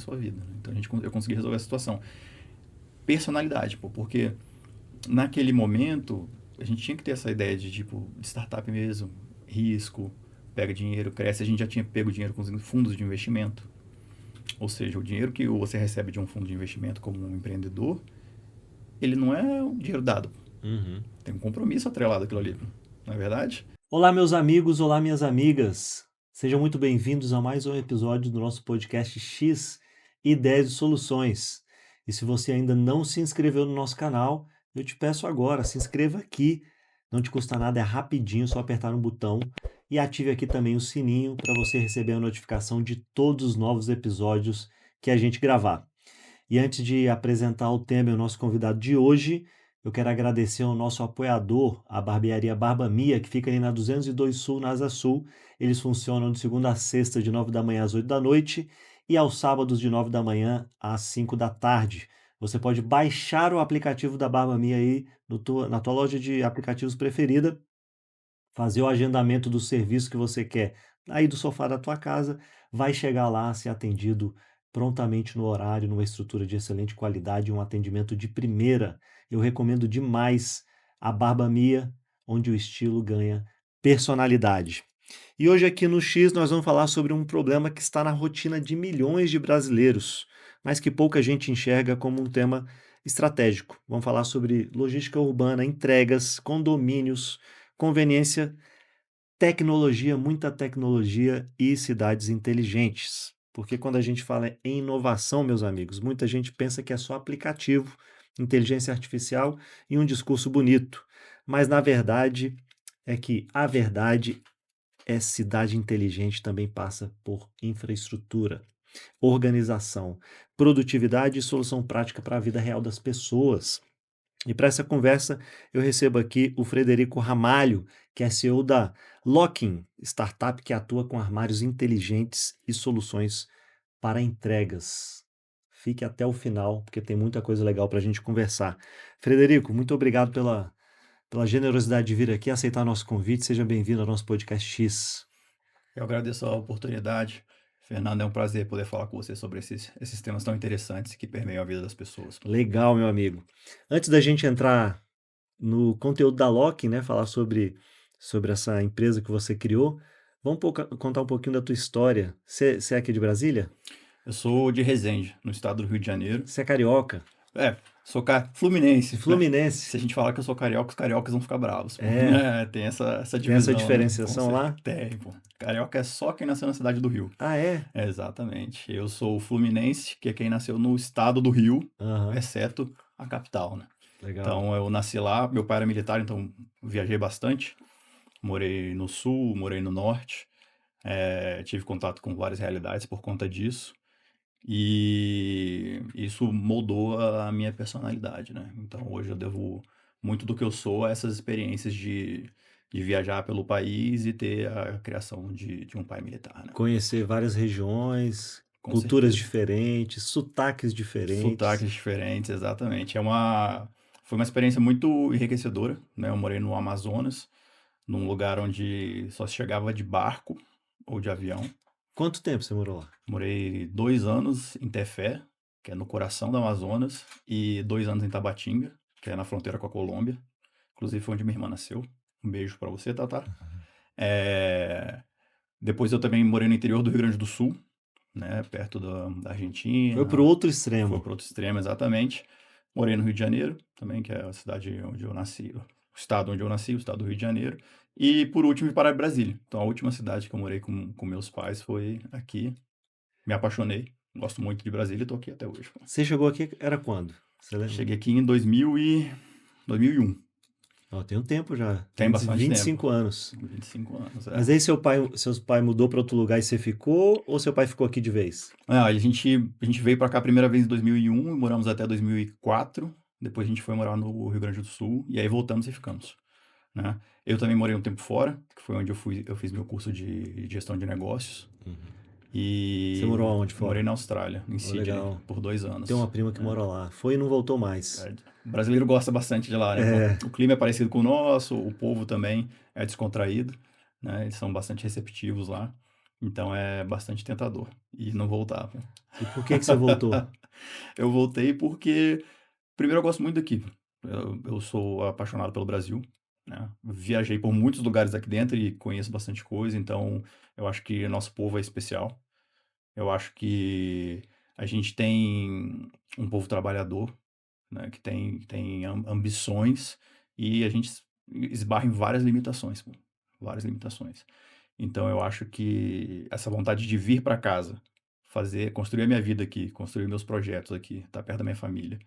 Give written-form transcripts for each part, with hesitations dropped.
sua vida, né? Então eu consegui resolver a situação. Personalidade, pô, porque naquele momento a gente tinha que ter essa ideia de tipo de startup mesmo, risco, pega dinheiro, cresce. A gente já tinha pego dinheiro com os fundos de investimento, ou seja, o dinheiro que você recebe de um fundo de investimento como um empreendedor, ele não é um dinheiro dado. Uhum. Tem um compromisso atrelado àquilo ali, não é verdade? Olá, meus amigos, olá, minhas amigas. Sejam muito bem-vindos a mais um episódio do nosso podcast X Ideias e Soluções. E se você ainda não se inscreveu no nosso canal, eu te peço agora, se inscreva aqui. Não te custa nada, é rapidinho, só apertar no botão e ative aqui também o sininho para você receber a notificação de todos os novos episódios que a gente gravar. E antes de apresentar o tema e o nosso convidado de hoje, eu quero agradecer ao nosso apoiador, a barbearia Barba Mia, que fica ali na 202 Sul, na Asa Sul. Eles funcionam de segunda a sexta, de 9 da manhã às 8 da noite, e aos sábados, de 9 da manhã às 5 da tarde. Você pode baixar o aplicativo da Barba Mia aí na tua loja de aplicativos preferida, fazer o agendamento do serviço que você quer aí do sofá da tua casa, vai chegar lá, ser atendido prontamente no horário, numa estrutura de excelente qualidade e um atendimento de primeira. Eu recomendo demais a Barba Mia, onde o estilo ganha personalidade. E hoje aqui no X nós vamos falar sobre um problema que está na rotina de milhões de brasileiros, mas que pouca gente enxerga como um tema estratégico. Vamos falar sobre logística urbana, entregas, condomínios, conveniência, tecnologia, muita tecnologia e cidades inteligentes. Porque quando a gente fala em inovação, meus amigos, muita gente pensa que é só aplicativo, inteligência artificial e um discurso bonito. Mas na verdade é que a verdade é cidade inteligente também passa por infraestrutura, organização, produtividade e solução prática para a vida real das pessoas. E para essa conversa, eu recebo aqui o Frederico Ramalho, que é CEO da Locking, startup que atua com armários inteligentes e soluções para entregas. Fique até o final, porque tem muita coisa legal para a gente conversar. Frederico, muito obrigado pela generosidade de vir aqui aceitar nosso convite. Seja bem-vindo ao nosso podcast X. Eu agradeço a oportunidade. Fernando, é um prazer poder falar com você sobre esses temas tão interessantes que permeiam a vida das pessoas. Legal, meu amigo. Antes da gente entrar no conteúdo da Locking, né, falar sobre essa empresa que você criou, vamos contar um pouquinho da tua história. Você é aqui de Brasília? Eu sou de Resende, no estado do Rio de Janeiro. Você é carioca? Sou fluminense, né? Fluminense. Se a gente falar que eu sou carioca, os cariocas vão ficar bravos, pô. Tem essa Tem essa divisão, né? diferenciação lá? Tem, pô. Carioca é só quem nasceu na cidade do Rio. Ah, é? Exatamente. Eu sou fluminense, que é quem nasceu no estado do Rio, Aham, exceto a capital, né? legal. Então, eu nasci lá, meu pai era militar, então viajei bastante. Morei no sul, morei no norte. Tive contato com várias realidades por conta disso. E isso moldou a minha personalidade, né? Então hoje eu devo muito do que eu sou a essas experiências de viajar pelo país e ter a criação de um pai militar, né? Conhecer várias regiões, Com culturas certeza. diferentes, sotaques diferentes. Sotaques diferentes, exatamente. Foi uma experiência muito enriquecedora, né? Eu morei no Amazonas, num lugar onde só se chegava de barco ou de avião. Quanto tempo você morou lá? Morei 2 anos em Tefé, que é no coração do Amazonas, e 2 anos em Tabatinga, que é na fronteira com a Colômbia. Inclusive foi onde minha irmã nasceu. Um beijo pra você, Tata. É, Depois eu também morei no interior do Rio Grande do Sul, né, perto da Foi pro Argentina. outro Foi extremo. para outro extremo, exatamente. Morei no Rio de Janeiro, também, que é a cidade onde eu nasci, o estado onde eu nasci, o estado do Rio de Janeiro. E por último, vim para Brasília. Então a última cidade que eu morei com meus pais foi aqui. Me apaixonei. Gosto muito de Brasília e tô aqui até hoje, pô. Você chegou aqui, era quando? Você lembra? Cheguei aqui em 2001. Ó, tem um tempo já, Tem tem bastante tempo. 25 anos. 25 anos, Mas aí seus pai mudou para outro lugar e você ficou, ou seu pai ficou aqui de vez? A gente veio pra cá a primeira vez em 2001 e moramos até 2004. Depois a gente foi morar no Rio Grande do Sul e aí voltamos e ficamos, né? Eu também morei um tempo fora, que foi onde eu fiz meu curso de gestão de negócios. Você morou E aonde morei fora? na Austrália, em Oh, Sydney, legal. por 2 anos. Tem uma prima que mora lá. Foi e não voltou mais. O brasileiro gosta bastante de lá, né? O clima é parecido com o nosso, o povo também é descontraído, né? Eles são bastante receptivos lá. Então é bastante tentador e não voltar, pô. E por que você voltou? Eu voltei porque, primeiro, eu gosto muito daqui. Eu sou apaixonado pelo Brasil, né? Viajei por muitos lugares aqui dentro e conheço bastante coisa, então eu acho que nosso povo é especial. Eu acho que a gente tem um povo trabalhador, né, que tem ambições e a gente esbarra em várias limitações, pô, várias limitações. Então eu acho que essa vontade de vir para casa, fazer, construir a minha vida aqui, construir meus projetos aqui, estar perto da minha família,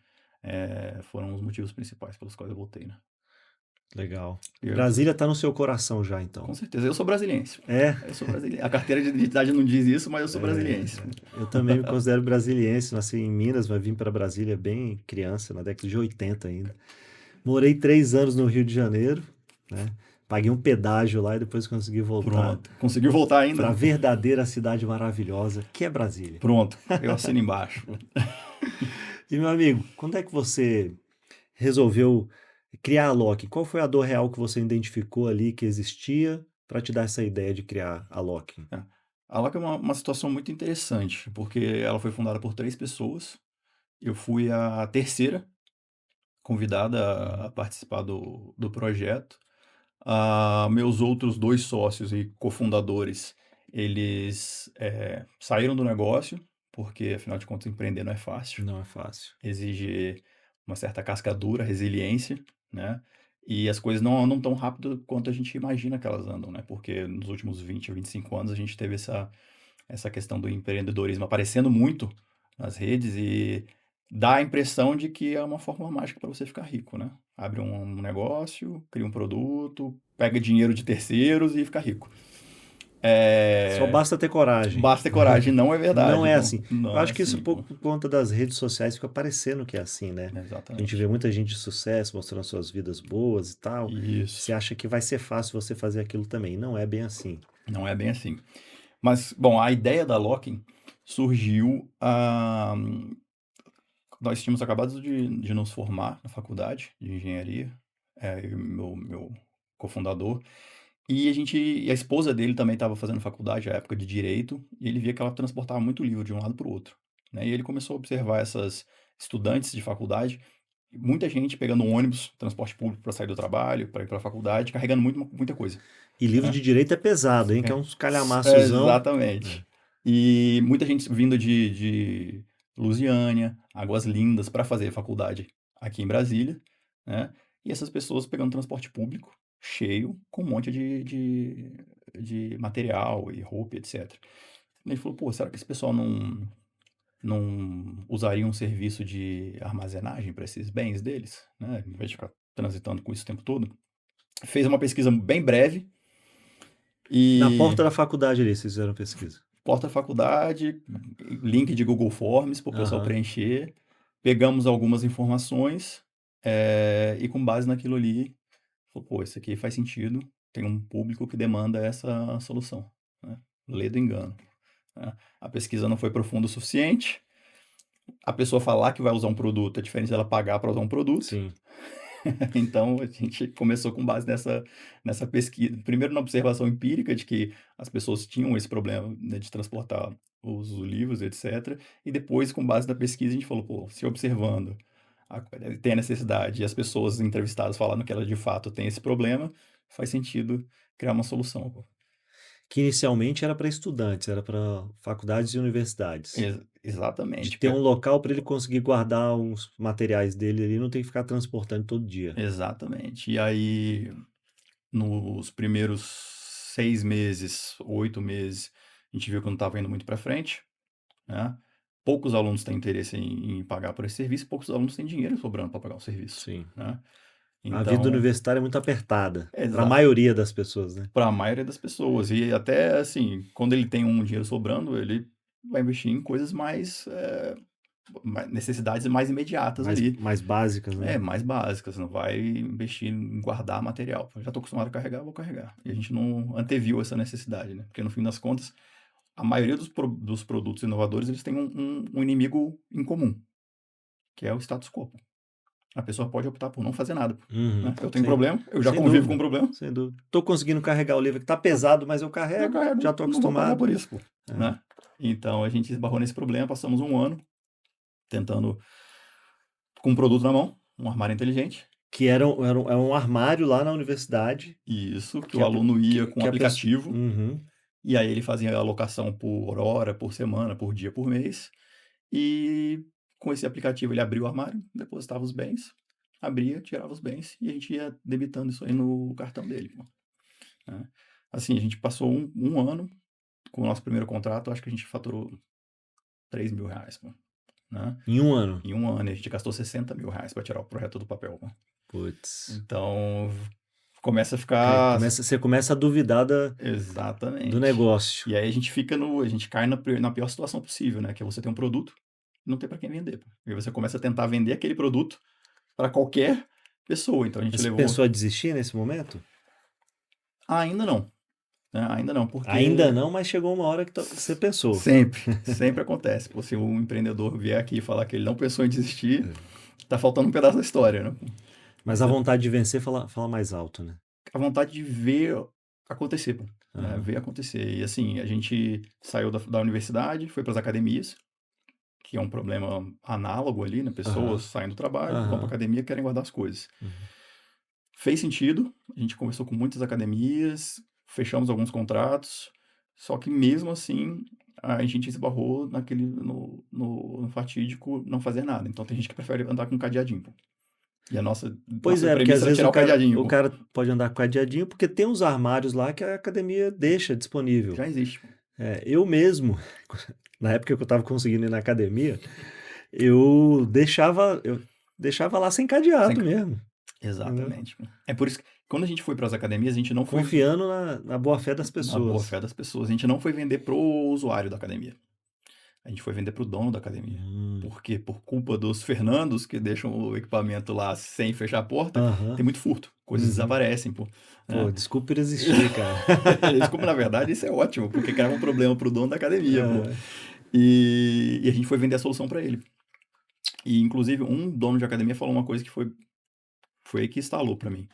foram os motivos principais pelos quais eu voltei, né? Legal. Eu, Brasília tá no seu coração já, então. com certeza, eu sou brasiliense. É, Eu sou brasiliense. A carteira de identidade não diz isso, mas eu sou brasiliense. eu também me considero brasiliense, nasci em Minas, mas vim para Brasília bem criança, na década de 80 ainda. Morei 3 anos no Rio de Janeiro, né? Paguei um pedágio lá e depois consegui voltar Pronto. Conseguiu voltar para a ainda? verdadeira cidade maravilhosa, que é Brasília. Pronto. Eu assino embaixo. E meu amigo, quando é que você resolveu criar a Loki? Qual foi a dor real que você identificou ali que existia para te dar essa ideia de criar a Loki? É. A LAC é uma situação muito interessante, porque ela foi fundada por 3 pessoas. Eu fui a terceira convidada a Uhum. participar do projeto. Meus outros 2 sócios e cofundadores, eles saíram do negócio, porque afinal de contas empreender não é fácil, Não é fácil. exige uma certa casca dura, resiliência, né? E as coisas não andam tão rápido quanto a gente imagina que elas andam, né? Porque nos últimos 20 ou 25 anos a gente teve essa questão do empreendedorismo aparecendo muito nas redes e dá a impressão de que é uma fórmula mágica para você ficar rico, né? Abre um negócio, cria um produto, pega dinheiro de terceiros e fica rico. Só É, basta ter coragem. basta ter coragem, não é Não verdade, é pô. assim. Eu Não é acho que isso assim, pô. pouco por conta das redes sociais fica parecendo que é assim, né? A gente vê Exatamente. muita gente de sucesso mostrando suas vidas boas e tal. Você Isso. acha que vai ser fácil você fazer aquilo também. Não é bem assim. Não é bem assim. Mas, bom, a ideia da Locking surgiu. Nós tínhamos acabado de nos formar na faculdade de engenharia, eu e meu cofundador, e a esposa dele também estava fazendo faculdade à época de direito, e ele via que ela transportava muito livro de um lado para o outro, né? E ele começou a observar essas estudantes de faculdade, muita gente pegando um ônibus, transporte público para sair do trabalho, para ir para a faculdade, carregando muita coisa, E livro né? de direito é pesado, hein? Que é É, uns calhamaçozão. É. exatamente. E muita gente vindo de Lusiânia, Águas Lindas, para fazer faculdade aqui em Brasília, né? E essas pessoas pegando transporte público cheio, com um monte de material e roupa, etc. E ele falou, pô, será que esse pessoal não usaria um serviço de armazenagem para esses bens deles, né? Em vez de ficar transitando com isso o tempo todo. Fez uma pesquisa bem breve Na e porta da faculdade ali, vocês fizeram pesquisa. porta da faculdade, link de Google Forms para o pessoal Aham. preencher. Pegamos algumas informações e com base naquilo ali, falou, pô, isso aqui faz sentido, tem um público que demanda essa solução, né? Lê do engano, né? A pesquisa não foi profunda o suficiente, a pessoa falar que vai usar um produto é diferente dela pagar para usar um produto. Sim. Então a gente começou com base nessa pesquisa. Primeiro na observação empírica de que as pessoas tinham esse problema, né, de transportar os livros, etc. E depois, com base na pesquisa, a gente falou, pô, se observando tem a necessidade e as pessoas entrevistadas falando que elas de fato têm esse problema, faz sentido criar uma solução, pô. Que inicialmente era para estudantes, era para faculdades e universidades. De Exatamente. ter um local para ele conseguir guardar os materiais dele ali, não tem que ficar transportando todo dia. Exatamente. E aí, nos primeiros 6 meses, 8 meses, a gente viu que não estava indo muito para frente, né? Poucos alunos têm interesse em pagar por esse serviço, poucos alunos têm dinheiro sobrando para pagar o serviço, Sim. né? A vida Então, universitária é muito apertada, para a exato, maioria das pessoas, né? para a maioria das pessoas. E até assim, quando ele tem um dinheiro sobrando, ele vai investir em coisas necessidades mais imediatas Mais, ali, mais básicas, né? mais básicas, não vai investir em guardar material. Eu já estou acostumado a carregar, vou carregar. E a gente não anteviu essa necessidade, né? Porque no fim das contas, a maioria dos produtos inovadores, eles têm um inimigo em comum, que é o status quo. a pessoa pode optar por não fazer nada, Uhum. né? Eu tenho Sem, problema, eu já sem convivo dúvida, com o problema, sem dúvida. Tô conseguindo carregar o livro que tá pesado, mas eu eu carrego, carrego, já tô não vou pagar acostumado. por isso, pô, É. né? Então a gente esbarrou nesse problema, passamos um ano tentando com um produto na mão, um armário inteligente. Que era um armário lá na universidade Isso, que que o a, aluno ia com o que a pessoa. aplicativo, Uhum. e aí ele fazia a alocação por hora, por semana, por dia, por mês. E com esse aplicativo ele abria o armário, depositava os bens, abria, tirava os bens e a gente ia debitando isso aí no cartão dele, pô, né? Assim, a gente passou um ano com o nosso primeiro contrato, acho que a gente faturou R$ 3.000, pô, né? Em um ano. Em um ano a gente gastou R$ 60.000 para tirar o projeto do papel, pô. Putz. Então começa a ficar Você começa a duvidar do exatamente. negócio. E aí a gente cai na pior situação possível, né? Que é você ter um produto e não ter para quem vender, pô. E aí você começa a tentar vender aquele produto para qualquer pessoa. Então a gente Você levou. pensou a desistir nesse momento? Ainda não, né? Ainda não, Ainda porque não, mas chegou uma hora que você pensou. sempre acontece. Pô, se um empreendedor vier aqui e falar que ele não pensou em desistir, tá faltando um pedaço da história, né? Mas a vontade de vencer fala mais alto, né? A vontade de ver acontecer, pô, né? Aham. Ver acontecer. E assim, a gente saiu da universidade, foi para as academias, que é um problema análogo ali, né? Pessoas Aham. saem do trabalho, vão para Aham. academia e querem guardar as coisas. Uhum. Fez sentido, a gente conversou com muitas academias, fechamos alguns contratos, só que mesmo assim a gente esbarrou no fatídico não fazer nada. Então tem gente que prefere andar com um cadeadinho, pô. E a Pois nossa é, porque às premissa era vezes tirar o cadeadinho, o pô. cara pode andar com cadeadinho porque tem uns armários lá que a academia deixa disponível. Já existe, pô. Eu mesmo, na época que eu estava conseguindo ir na academia, eu deixava lá sem cadeado Sem- mesmo, entendeu? Exatamente, pô. É por isso que quando a gente foi para as academias, a gente não foi Confiando na boa fé das na boa pessoas. fé das pessoas, a gente não foi vender pro usuário da academia. A gente foi vender pro dono da academia. Porque por culpa dos Fernandos, que deixam o equipamento lá sem fechar a porta, Aham. tem muito furto. Coisas Uhum. desaparecem, pô, Pô, né? desculpa por existir, cara. Desculpa, na verdade, isso é ótimo, porque criava um problema pro dono da academia, pô. É. E a gente foi vender a solução para ele. E, inclusive, um dono de academia falou uma coisa que foi aí que instalou para mim.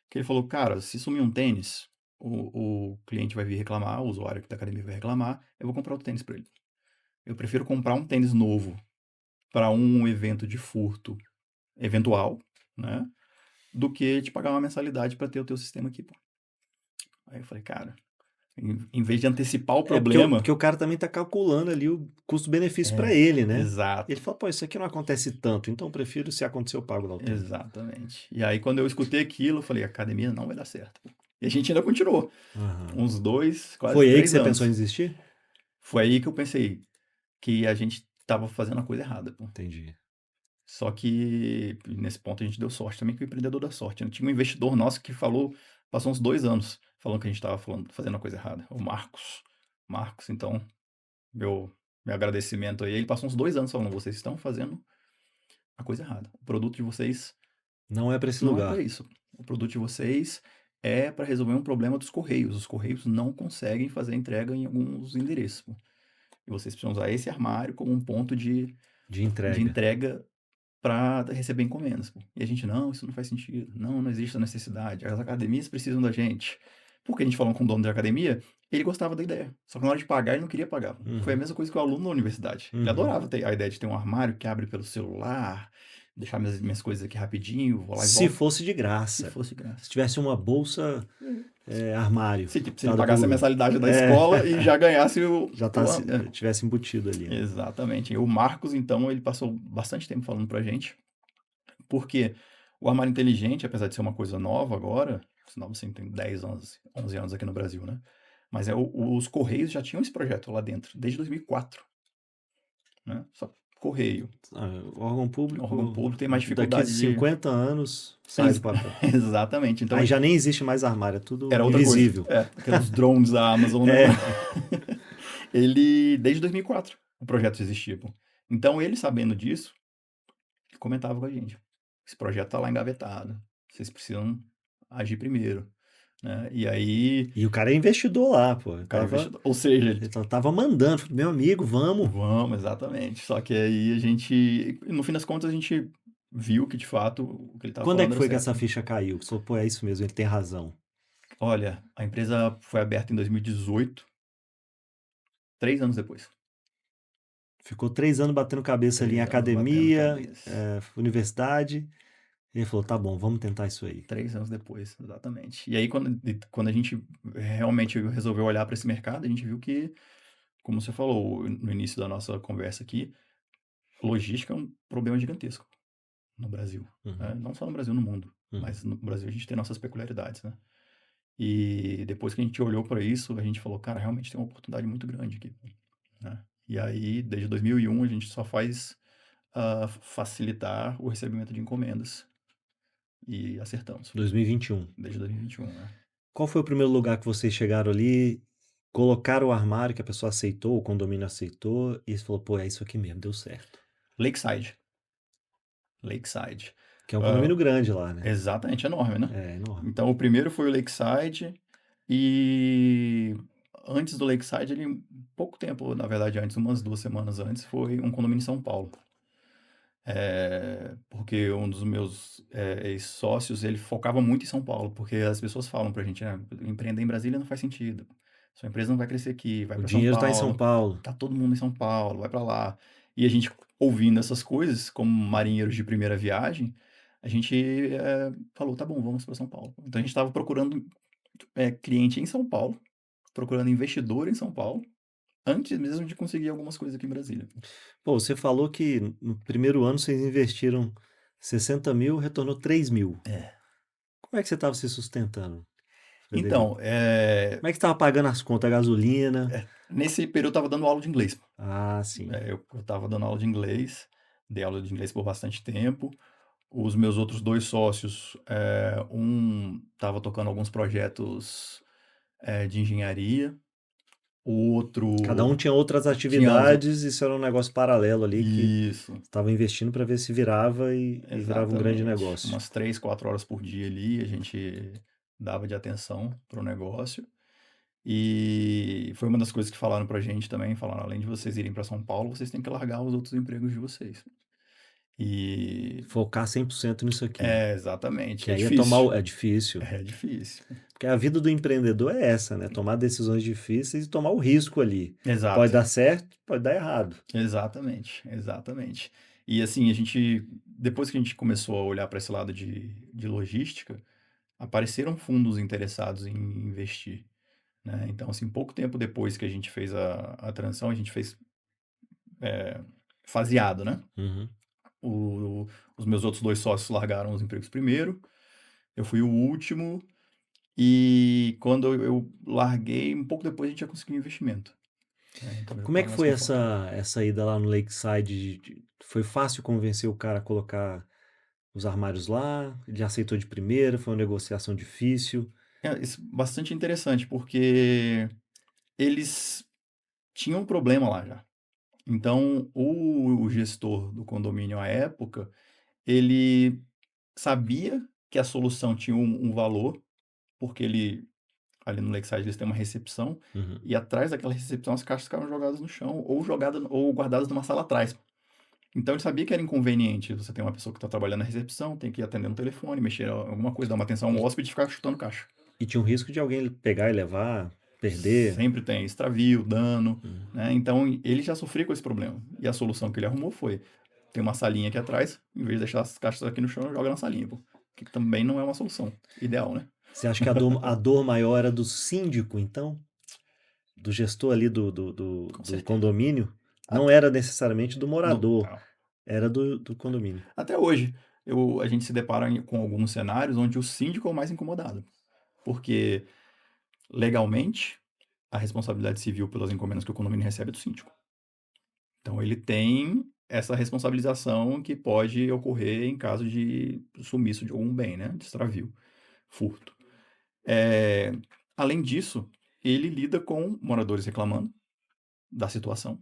Que ele falou, cara, se sumir um tênis, o cliente vai vir reclamar, o usuário da academia vai reclamar, eu vou comprar outro tênis para ele. Eu prefiro comprar um tênis novo para um evento de furto eventual, né? Do que te pagar uma mensalidade para ter o teu sistema aqui, pô. Aí eu falei, cara, em vez de antecipar o problema. Porque o cara também tá calculando ali o custo-benefício para ele, né? Exato. Ele fala, pô, isso aqui não acontece tanto, então eu prefiro, se acontecer, eu pago lá o tempo. Exatamente. E aí, quando eu escutei aquilo, eu falei, academia não vai dar certo, pô. E a gente ainda continuou. Aham. Uns 2, quase Foi aí que 3 você anos. pensou em desistir? Foi aí que eu pensei que a gente tava fazendo a coisa errada, pô. Entendi. Só que nesse ponto a gente deu sorte também, que o empreendedor dá sorte, né? Tinha um investidor nosso que passou uns 2 anos falando que a gente estava fazendo a coisa errada. O Marcos. Marcos, então, meu agradecimento aí. Ele passou uns 2 anos falando, vocês estão fazendo a coisa errada. O produto de vocês Não é para esse não é lugar. para isso. O produto de vocês é para resolver um problema dos Correios. Os Correios não conseguem fazer entrega em alguns endereços, pô. E vocês precisam usar esse armário como um ponto de entrega para receber encomendas, pô. E a gente, não, isso não faz sentido. Não existe a necessidade. As academias precisam da gente. Porque a gente falou com o dono da academia, ele gostava da ideia. Só que na hora de pagar, ele não queria pagar. Foi a mesma coisa que o aluno da universidade. Ele adorava ter a ideia de ter um armário que abre pelo celular, deixar minhas coisas aqui rapidinho, vou lá e Se volto. fosse de graça. Se fosse de graça. Se tivesse uma bolsa armário. Se ele pagasse a mensalidade da escola e já ganhasse o... Já tivesse embutido ali. Né? Exatamente. E o Marcos, então, ele passou bastante tempo falando pra gente, porque o armário inteligente, apesar de ser uma coisa nova agora, senão assim, tem 10 anos, 11 anos aqui no Brasil, né? Mas os Correios já tinham esse projeto lá dentro, desde 2004. Né? Só Correio. O órgão público tem mais dificuldade. Daqui a 50 anos sai do papel. Exatamente. Então, aí já nem existe mais armário, é tudo era outra invisível. Coisa. Aqueles drones da Amazon, né? Ele, desde 2004, o projeto existia. Pô. Então, ele sabendo disso, ele comentava com a gente. Esse projeto tá lá engavetado. Vocês precisam agir primeiro. Né? E aí... E o cara é investidor lá, pô. Ou seja... Ele tava mandando, meu amigo, vamos. Vamos, exatamente. Só que aí a gente... No fim das contas, a gente viu que de fato o que ele estava Quando é falando que era foi que certo. essa ficha caiu? Que você falou, pô, é isso mesmo, ele tem razão. Olha, a empresa foi aberta em 2018, 3 anos depois. Ficou 3 anos batendo cabeça ali em 3 anos batendo academia, cabeça. universidade, e ele falou, tá bom, vamos tentar isso aí. 3 anos depois, exatamente. E aí, quando a gente realmente resolveu olhar para esse mercado, a gente viu que, como você falou no início da nossa conversa aqui, logística é um problema gigantesco no Brasil. Né? Uhum, Não só no Brasil, no mundo. uhum. Mas no Brasil a gente tem nossas peculiaridades, né? E depois que a gente olhou para isso, a gente falou, cara, realmente tem uma oportunidade muito grande aqui. Né? E aí, desde 2001, a gente só faz facilitar o recebimento de encomendas. E acertamos. 2021. Desde 2021, né? Qual foi o primeiro lugar que vocês chegaram ali, colocaram o armário que a pessoa aceitou, o condomínio aceitou, e você falou, pô, é isso aqui mesmo, deu certo. Lakeside. Lakeside. Que é um Ah, condomínio grande lá, né? exatamente, enorme, né? É enorme. Então, o primeiro foi o Lakeside e antes do Lakeside, ele, pouco tempo, na verdade, antes, umas 2 semanas antes, foi um condomínio em São Paulo. Porque um dos meus ex-sócios, ele focava muito em São Paulo, porque as pessoas falam pra gente, empreender em Brasília não faz sentido. Sua empresa não vai crescer aqui, vai O pra São dinheiro está em São Paulo, Paulo. tá todo mundo em São Paulo, vai pra lá. E a gente, ouvindo essas coisas, como marinheiros de primeira viagem, a gente falou, tá bom, vamos pra São Paulo. Então a gente estava procurando cliente em São Paulo, procurando investidor em São Paulo, antes mesmo de conseguir algumas coisas aqui em Brasília. Pô, você falou que no primeiro ano vocês investiram 60 mil, retornou 3 mil. Como é que você estava se sustentando, Frederico? Então, Como é que você estava pagando as contas, a gasolina? nesse período eu estava dando aula de inglês. Ah, sim. Eu estava dando aula de inglês, dei aula de inglês por bastante tempo. Os meus outros dois sócios, um estava tocando alguns projetos de engenharia, o Cada um outro tinha outras tinha atividades, isso era um negócio paralelo ali que isso, estava investindo para ver se virava e virava um grande exatamente, negócio. umas 3, 4 horas por dia ali, a gente dava de atenção para o negócio. E foi uma das coisas que falaram pra gente também, falaram, além de vocês irem para São Paulo, vocês têm que largar os outros empregos de vocês. E Focar 100% nisso aqui. exatamente, Que é aí difícil. é difícil. É difícil. Porque a vida do empreendedor é essa, né? Tomar decisões difíceis e tomar o risco ali. Pode Exato. dar certo, pode dar errado. Exatamente, exatamente. E assim, depois que a gente começou a olhar para esse lado de logística, apareceram fundos interessados em investir, né? Então, assim, pouco tempo depois que a gente fez a transição, a gente fez faseado, né? Uhum. Os meus outros dois sócios largaram os empregos primeiro, eu fui o último, e quando eu larguei, um pouco depois a gente já conseguiu investimento. Então já Como é estava que mais foi confortável. essa ida lá no Lakeside? Foi fácil convencer o cara a colocar os armários lá? Ele aceitou de primeira? Foi uma negociação difícil? Isso é bastante interessante, porque eles tinham um problema lá já. Então, o gestor do condomínio à época, ele sabia que a solução tinha um valor, porque ali no Lakeside eles têm uma recepção, Uhum. e atrás daquela recepção as caixas ficavam jogadas no chão, ou guardadas numa sala atrás. Então ele sabia que era inconveniente você ter uma pessoa que está trabalhando na recepção, tem que atender no telefone, mexer em alguma coisa, dar uma atenção ao E, hóspede e ficar chutando caixa. e tinha um risco de alguém pegar e levar, perder. Sempre tem extravio, dano, Hum. né? Então ele já sofria com esse problema. E a solução que ele arrumou foi: tem uma salinha aqui atrás, em vez de deixar as caixas aqui no chão, joga na salinha, pô. Que também não é uma solução ideal, né? Você acha que a dor maior era do síndico, então? Do gestor ali Com do certeza. condomínio? Não Até, era necessariamente do morador, não. era do condomínio. Até hoje, a gente se depara com alguns cenários onde o síndico é o mais incomodado. Porque, legalmente, a responsabilidade civil pelas encomendas que o condomínio recebe é do síndico. Então, ele tem essa responsabilização que pode ocorrer em caso de sumiço de algum bem, né? De extravio, furto. Além disso, ele lida com moradores reclamando da situação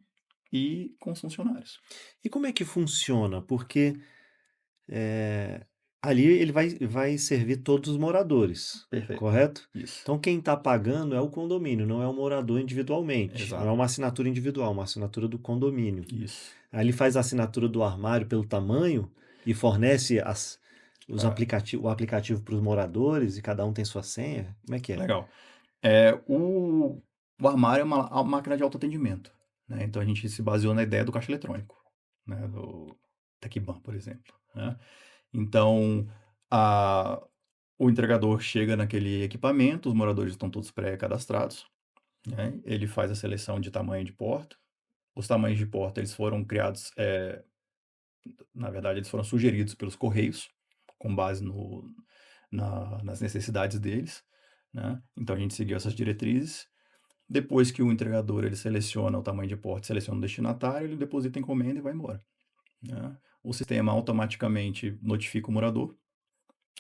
e com os funcionários. E como é que funciona? Porque ali ele vai servir todos os moradores, Perfeito. correto? Isso. Então quem está pagando é o condomínio, não é o morador individualmente. Não é Exato. uma assinatura individual, é uma assinatura do condomínio. Isso. Aí ele faz a assinatura do armário pelo tamanho, E fornece o Ah, aplicativo para os moradores e cada um tem sua senha? Como é que é? legal. O armário é uma máquina de autoatendimento, né? Então a gente se baseou na ideia do caixa eletrônico, né? Do Tecban, por exemplo, né? Então, a, o entregador chega naquele equipamento, os moradores estão todos pré-cadastrados, né? Ele faz a seleção de tamanho de porta. Os tamanhos de porta, eles foram criados, na verdade, eles foram sugeridos pelos Correios, com base nas necessidades deles, né? Então a gente seguiu essas diretrizes. Depois que o entregador ele seleciona o tamanho de porta, seleciona o destinatário, ele deposita a encomenda e vai embora, né? O sistema automaticamente notifica o morador,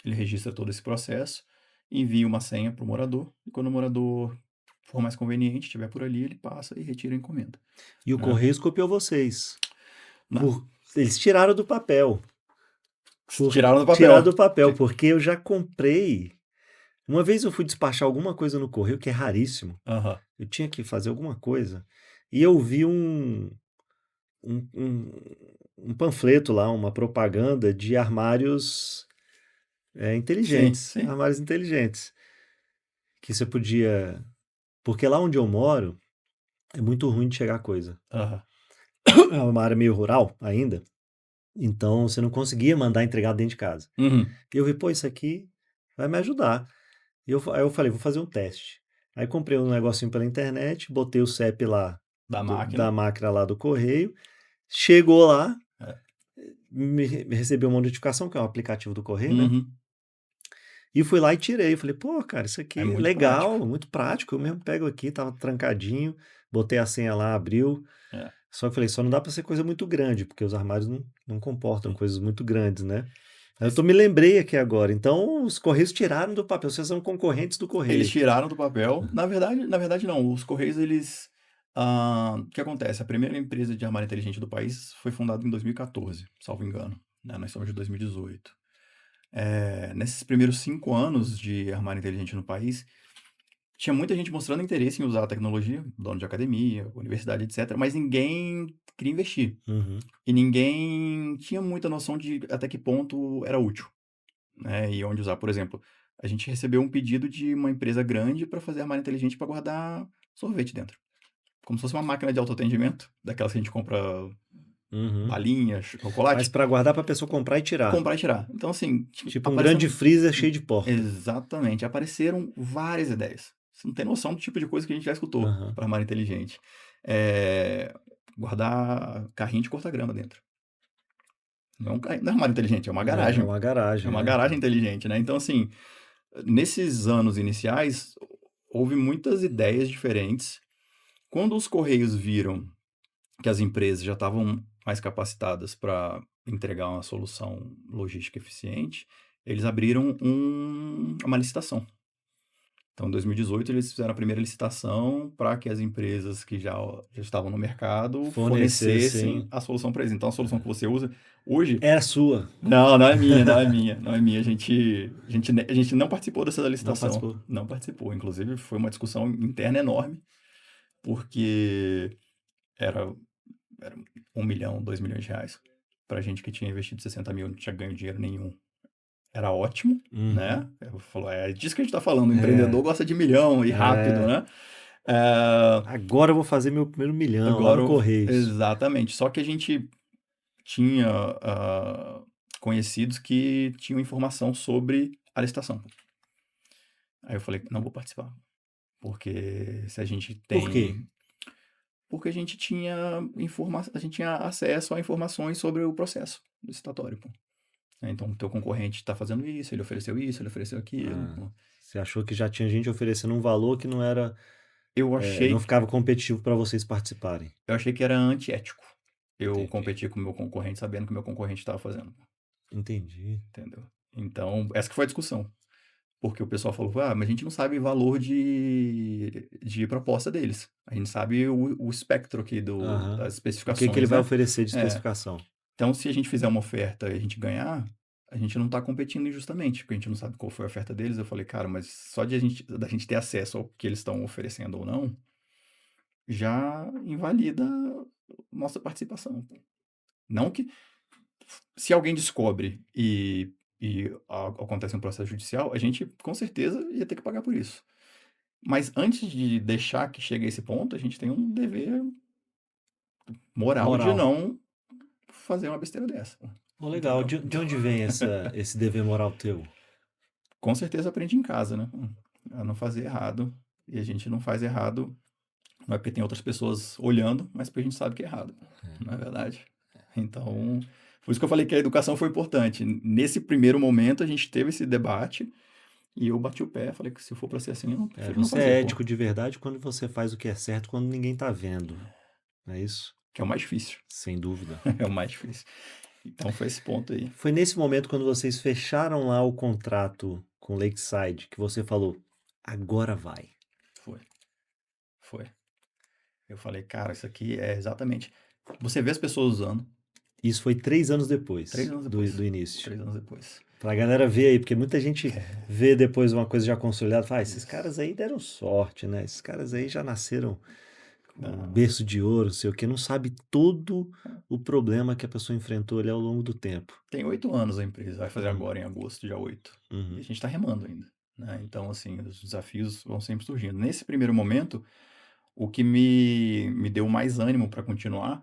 ele registra todo esse processo, envia uma senha para o morador, e quando o morador for mais conveniente, estiver por ali, ele passa e retira a encomenda, E o né? Correios copiou vocês. Na- Eles tiraram do papel. Tiraram do Tiraram papel. do papel, porque eu já comprei. Uma vez eu fui despachar alguma coisa no correio, que é raríssimo. Aham. Eu tinha que fazer alguma coisa. E eu vi um, um- um panfleto lá, uma propaganda de armários Sim, inteligentes. sim. Armários inteligentes. Que você podia. Porque lá onde eu moro é muito ruim de chegar coisa. Aham. É uma área meio rural ainda. Então você não conseguia mandar entregar dentro de casa. Uhum. E eu vi, pô, isso aqui vai me ajudar. Aí eu falei, vou fazer um teste. Aí comprei um negocinho pela internet, botei o CEP lá Da da máquina. máquina lá do correio, chegou lá, É. me recebeu uma notificação, que é um aplicativo do correio, né? Uhum. E fui lá e tirei. Falei, pô, cara, isso É aqui é muito prático. legal, muito prático. Eu mesmo pego aqui, tava trancadinho, botei a senha lá, abriu. É. Só que falei, só não dá pra ser coisa muito grande, porque os armários não comportam coisas muito grandes, né? Aí me lembrei aqui agora. Então, os Correios tiraram do papel. Vocês são concorrentes do Eles Correio. tiraram do papel. Na verdade não. Os Correios, eles... o que acontece? A primeira empresa de armário inteligente do país foi fundada em 2014, salvo engano, né? Nós somos de 2018. Nesses primeiros 5 anos de armário inteligente no país, tinha muita gente mostrando interesse em usar a tecnologia, dono de academia, universidade, etc., mas ninguém queria investir. Uhum. E ninguém tinha muita noção de até que ponto era útil, né? E onde usar. Por exemplo, a gente recebeu um pedido de uma empresa grande para fazer armário inteligente para guardar sorvete dentro. Como se fosse uma máquina de autoatendimento, daquelas que a gente compra Uhum. balinha, Mas chocolate, para guardar para a pessoa comprar e tirar. comprar e tirar. Então, assim, Tipo um grande apareceram. freezer cheio de porta. Exatamente, apareceram várias ideias. Você não tem noção do tipo de coisa que a gente já escutou Aham. para armário inteligente. É, guardar carrinho de corta-grama dentro. Não é um armário inteligente, é uma É garagem. uma É garagem, uma né? garagem Então. inteligente, né? Então, assim, nesses anos iniciais, houve muitas ideias diferentes. Quando os Correios viram que as empresas já estavam mais capacitadas para entregar uma solução logística eficiente, eles abriram uma licitação. Então, em 2018, eles fizeram a primeira licitação para que as empresas que já estavam no mercado fornecessem Fornecessem. a solução para eles. Então, a solução que você usa hoje. É a sua. Não é minha, não é minha, não é minha. A gente não participou dessa Não licitação. participou. Não participou. Inclusive, foi uma discussão interna enorme, porque era 1 milhão, 2 milhões de reais. Para gente que tinha investido 60 mil, não tinha ganho dinheiro nenhum. Era ótimo, Uhum. né? Eu falo, é disso que a gente está falando. O É. empreendedor gosta de milhão e rápido, É. né? É, Agora eu vou fazer meu primeiro milhão lá agora, no Correios. exatamente. Só que a gente tinha conhecidos que tinham informação sobre a licitação. Aí eu falei, não vou participar. Porque se a gente Por quê? tem. Porque a gente tinha acesso a informações sobre o processo licitatório, pô. Então, o teu concorrente está fazendo isso, ele ofereceu aquilo. Ah, Pô. você achou que já tinha gente oferecendo um valor que não era, Eu não achei, ficava competitivo para vocês participarem. eu achei que era antiético eu Entendi. competir com o meu concorrente sabendo que o meu concorrente estava fazendo, Entendi. entendeu? Então, essa que foi a discussão. Porque o pessoal falou, mas a gente não sabe o valor de proposta deles. A gente sabe o espectro aqui Aham. das O que ele especificações, vai né? oferecer de É, especificação? então, se a gente fizer uma oferta e a gente ganhar, a gente não está competindo injustamente, porque a gente não sabe qual foi a oferta deles. Eu falei, cara, mas só da gente ter acesso ao que eles estão oferecendo ou não, já invalida nossa participação. Não que se alguém descobre e acontece um processo judicial, a gente com certeza ia ter que pagar por isso. Mas antes de deixar que chegue a esse ponto, a gente tem um dever moral de Moral. não fazer uma besteira dessa. Oh, legal. Entendeu? De onde vem esse dever moral teu? Com certeza aprende em casa, né? A não fazer errado. E a gente não faz errado, não é porque tem outras pessoas olhando, mas porque a gente sabe que é errado. Não é verdade? Então, por isso que eu falei que a educação foi importante. Nesse primeiro momento, a gente teve esse debate e eu bati o pé, falei que se for para ser assim, eu prefiro não Você fazer, é pô. ético de verdade quando você faz o que é certo quando ninguém tá vendo. Não é isso? Que é o mais difícil. Sem dúvida. É o mais difícil. Então foi esse ponto aí. Foi nesse momento quando vocês fecharam lá o contrato com Lakeside que você falou, agora vai. Foi. Foi. Eu falei, cara, isso aqui é exatamente. Você vê as pessoas usando. Isso foi 3 anos depois, 3 anos depois. do início. 3 anos depois. Pra galera ver aí, porque muita gente vê depois uma coisa já consolidada, fala, esses caras aí deram sorte, né? Esses caras aí já nasceram com um berço de ouro, não sei o que, não sabe todo o problema que a pessoa enfrentou ali ao longo do tempo. Tem 8 anos a empresa, vai fazer agora em agosto, dia 8. Uhum. E a gente tá remando ainda. Né? Então, assim, os desafios vão sempre surgindo. Nesse primeiro momento, o que me deu mais ânimo para continuar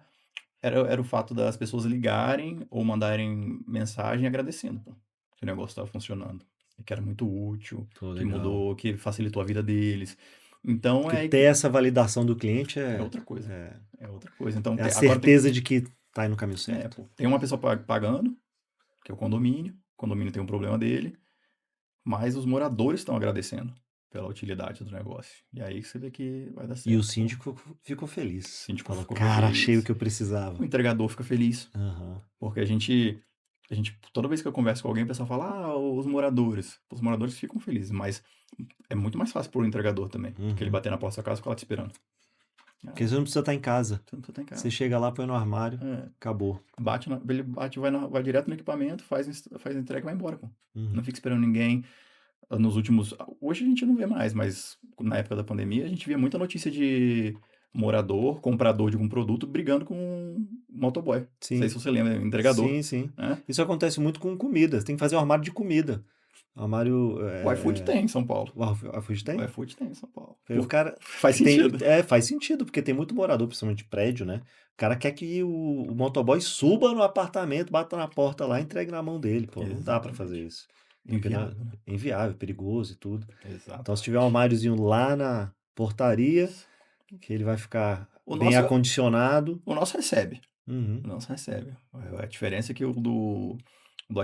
era o fato das pessoas ligarem ou mandarem mensagem agradecendo pô, que o negócio estava funcionando. E que era muito útil, Pô, que legal. mudou, que facilitou a vida deles. Então Porque ter essa validação do cliente é outra coisa. É outra coisa. Então, é a agora certeza de que tá aí no caminho certo. pô, tem uma pessoa pagando, que é o condomínio. O condomínio tem um problema dele, mas os moradores estão agradecendo pela utilidade do negócio. E aí você vê que vai dar certo. E o síndico ficou feliz. O síndico Falou, ficou cara, feliz. achei o que eu precisava. O entregador fica feliz. Uhum. Porque a gente, toda vez que eu converso com alguém, o pessoal fala, os moradores. Os moradores ficam felizes, mas é muito mais fácil pro entregador também. Porque ele bater na porta da casa e ficar lá te esperando. Porque você não precisa estar em casa. Você não precisa estar em casa. Você chega lá, põe no armário, acabou. Ele bate, vai direto no equipamento, faz a entrega e vai embora, pô. Uhum. Não fica esperando ninguém. Hoje a gente não vê mais, mas na época da pandemia a gente via muita notícia de morador, comprador de algum produto, brigando com um motoboy. Sim. Não sei se você lembra, entregador. Sim. Né? Isso acontece muito com comida. Você tem que fazer um armário de comida. Armário. O iFood tem em São Paulo. O iFood tem? O iFood tem em São Paulo. O cara faz sentido. Faz sentido, porque tem muito morador, principalmente de prédio, né? O cara quer que o motoboy suba no apartamento, bata na porta lá e entregue na mão dele. Pô, não dá pra fazer isso. Inviável, né? Inviável, perigoso e tudo. Exato. Então, se tiver um armáriozinho lá na portaria, que ele vai ficar bem acondicionado. O nosso recebe. Uhum. O nosso recebe. A diferença é que o do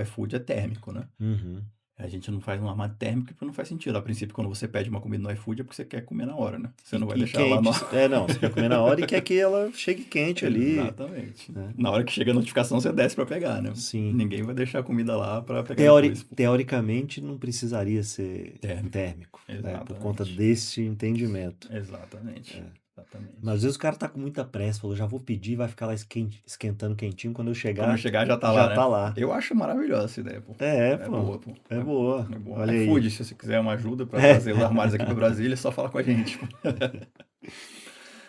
iFood é térmico, né? Uhum. A gente não faz um armário térmico porque não faz sentido. A princípio, quando você pede uma comida no iFood é porque você quer comer na hora, né? Você não vai deixar quente. lá no... Não, você quer comer na hora e quer que ela chegue quente ali. Exatamente. Na hora que chega a notificação, você desce pra pegar, né? Sim. Ninguém vai deixar a comida lá pra pegar depois. Teoricamente, não precisaria ser térmico né? Por conta desse entendimento. Exatamente. Exatamente. Mas às vezes o cara tá com muita pressa, falou, já vou pedir, vai ficar lá esquentando quentinho, quando eu chegar... Quando eu chegar já tá lá, né? lá. Eu acho maravilhosa essa ideia, pô. É boa, pô. É boa. É boa. Olha iFood, se você quiser uma ajuda pra trazer os armários aqui pra Brasília, é só falar com a gente.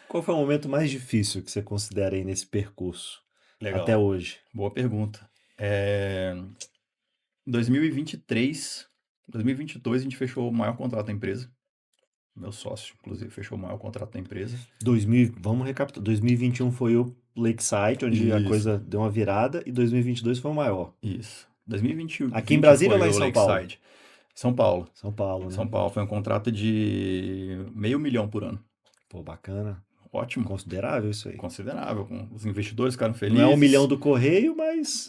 Qual foi o momento mais difícil que você considera aí nesse percurso? Legal. Até hoje? Boa pergunta. 2023, 2022 a gente fechou o maior contrato da empresa. Meu sócio, inclusive, fechou o maior contrato da empresa. Vamos recapitular. 2021 foi o Lakeside, onde a coisa deu uma virada, e 2022 foi o maior. Isso. 2021. Aqui em Brasília ou lá em São Paulo? São Paulo. São Paulo, né? São Paulo. Foi um contrato de $500 mil por ano. Pô, bacana. Ótimo. Considerável isso aí. Considerável. Os investidores ficaram felizes. Não é $1 milhão do correio, mas...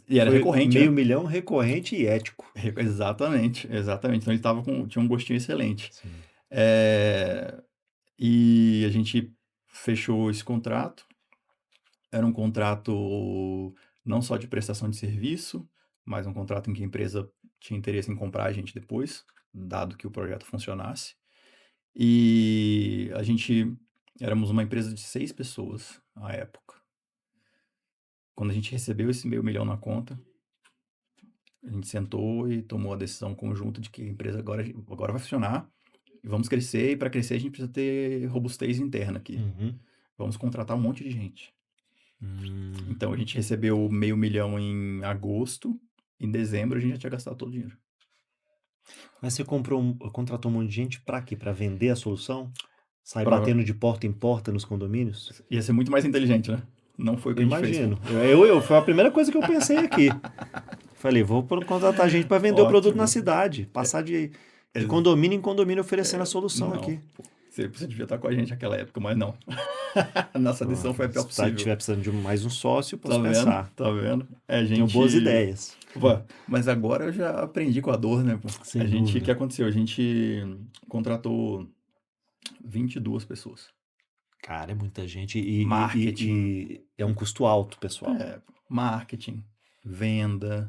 E era recorrente. $500 mil recorrente e ético. Exatamente. Então ele tinha um gostinho excelente. Sim. E a gente fechou esse contrato. Era um contrato não só de prestação de serviço, mas um contrato em que a empresa tinha interesse em comprar a gente depois, dado que o projeto funcionasse. E a gente éramos uma empresa de 6 pessoas à época. Quando a gente recebeu esse $500 mil na conta, a gente sentou e tomou a decisão conjunta de que a empresa agora vai funcionar e vamos crescer, e para crescer a gente precisa ter robustez interna aqui. Uhum. Vamos contratar um monte de gente. Então a gente recebeu $500.000 em agosto, em dezembro a gente já tinha gastado todo o dinheiro. Mas você contratou um monte de gente pra quê? Pra vender a solução? Sair Pra- batendo de porta em porta nos condomínios? Ia ser muito mais inteligente, né? Não foi o que Eu a gente fez, pô. imagino. Foi a primeira coisa que eu pensei aqui. Falei, vou contratar gente pra vender o produto na Ótimo. cidade. Passar de Ex- condomínio em condomínio oferecendo a solução Não, aqui. pô, você devia estar com a gente naquela época, mas não. A nossa decisão foi a pior Se possível. tiver precisando de mais um sócio, Tá posso vendo? pensar. Tá vendo? A Tenho gente... boas ideias. Pô, mas agora eu já aprendi com a dor, né, pô? Sem A gente, o dúvida. que aconteceu? A gente contratou 22 pessoas. Cara, é muita gente Marketing. e é um custo alto, pessoal. Marketing, venda,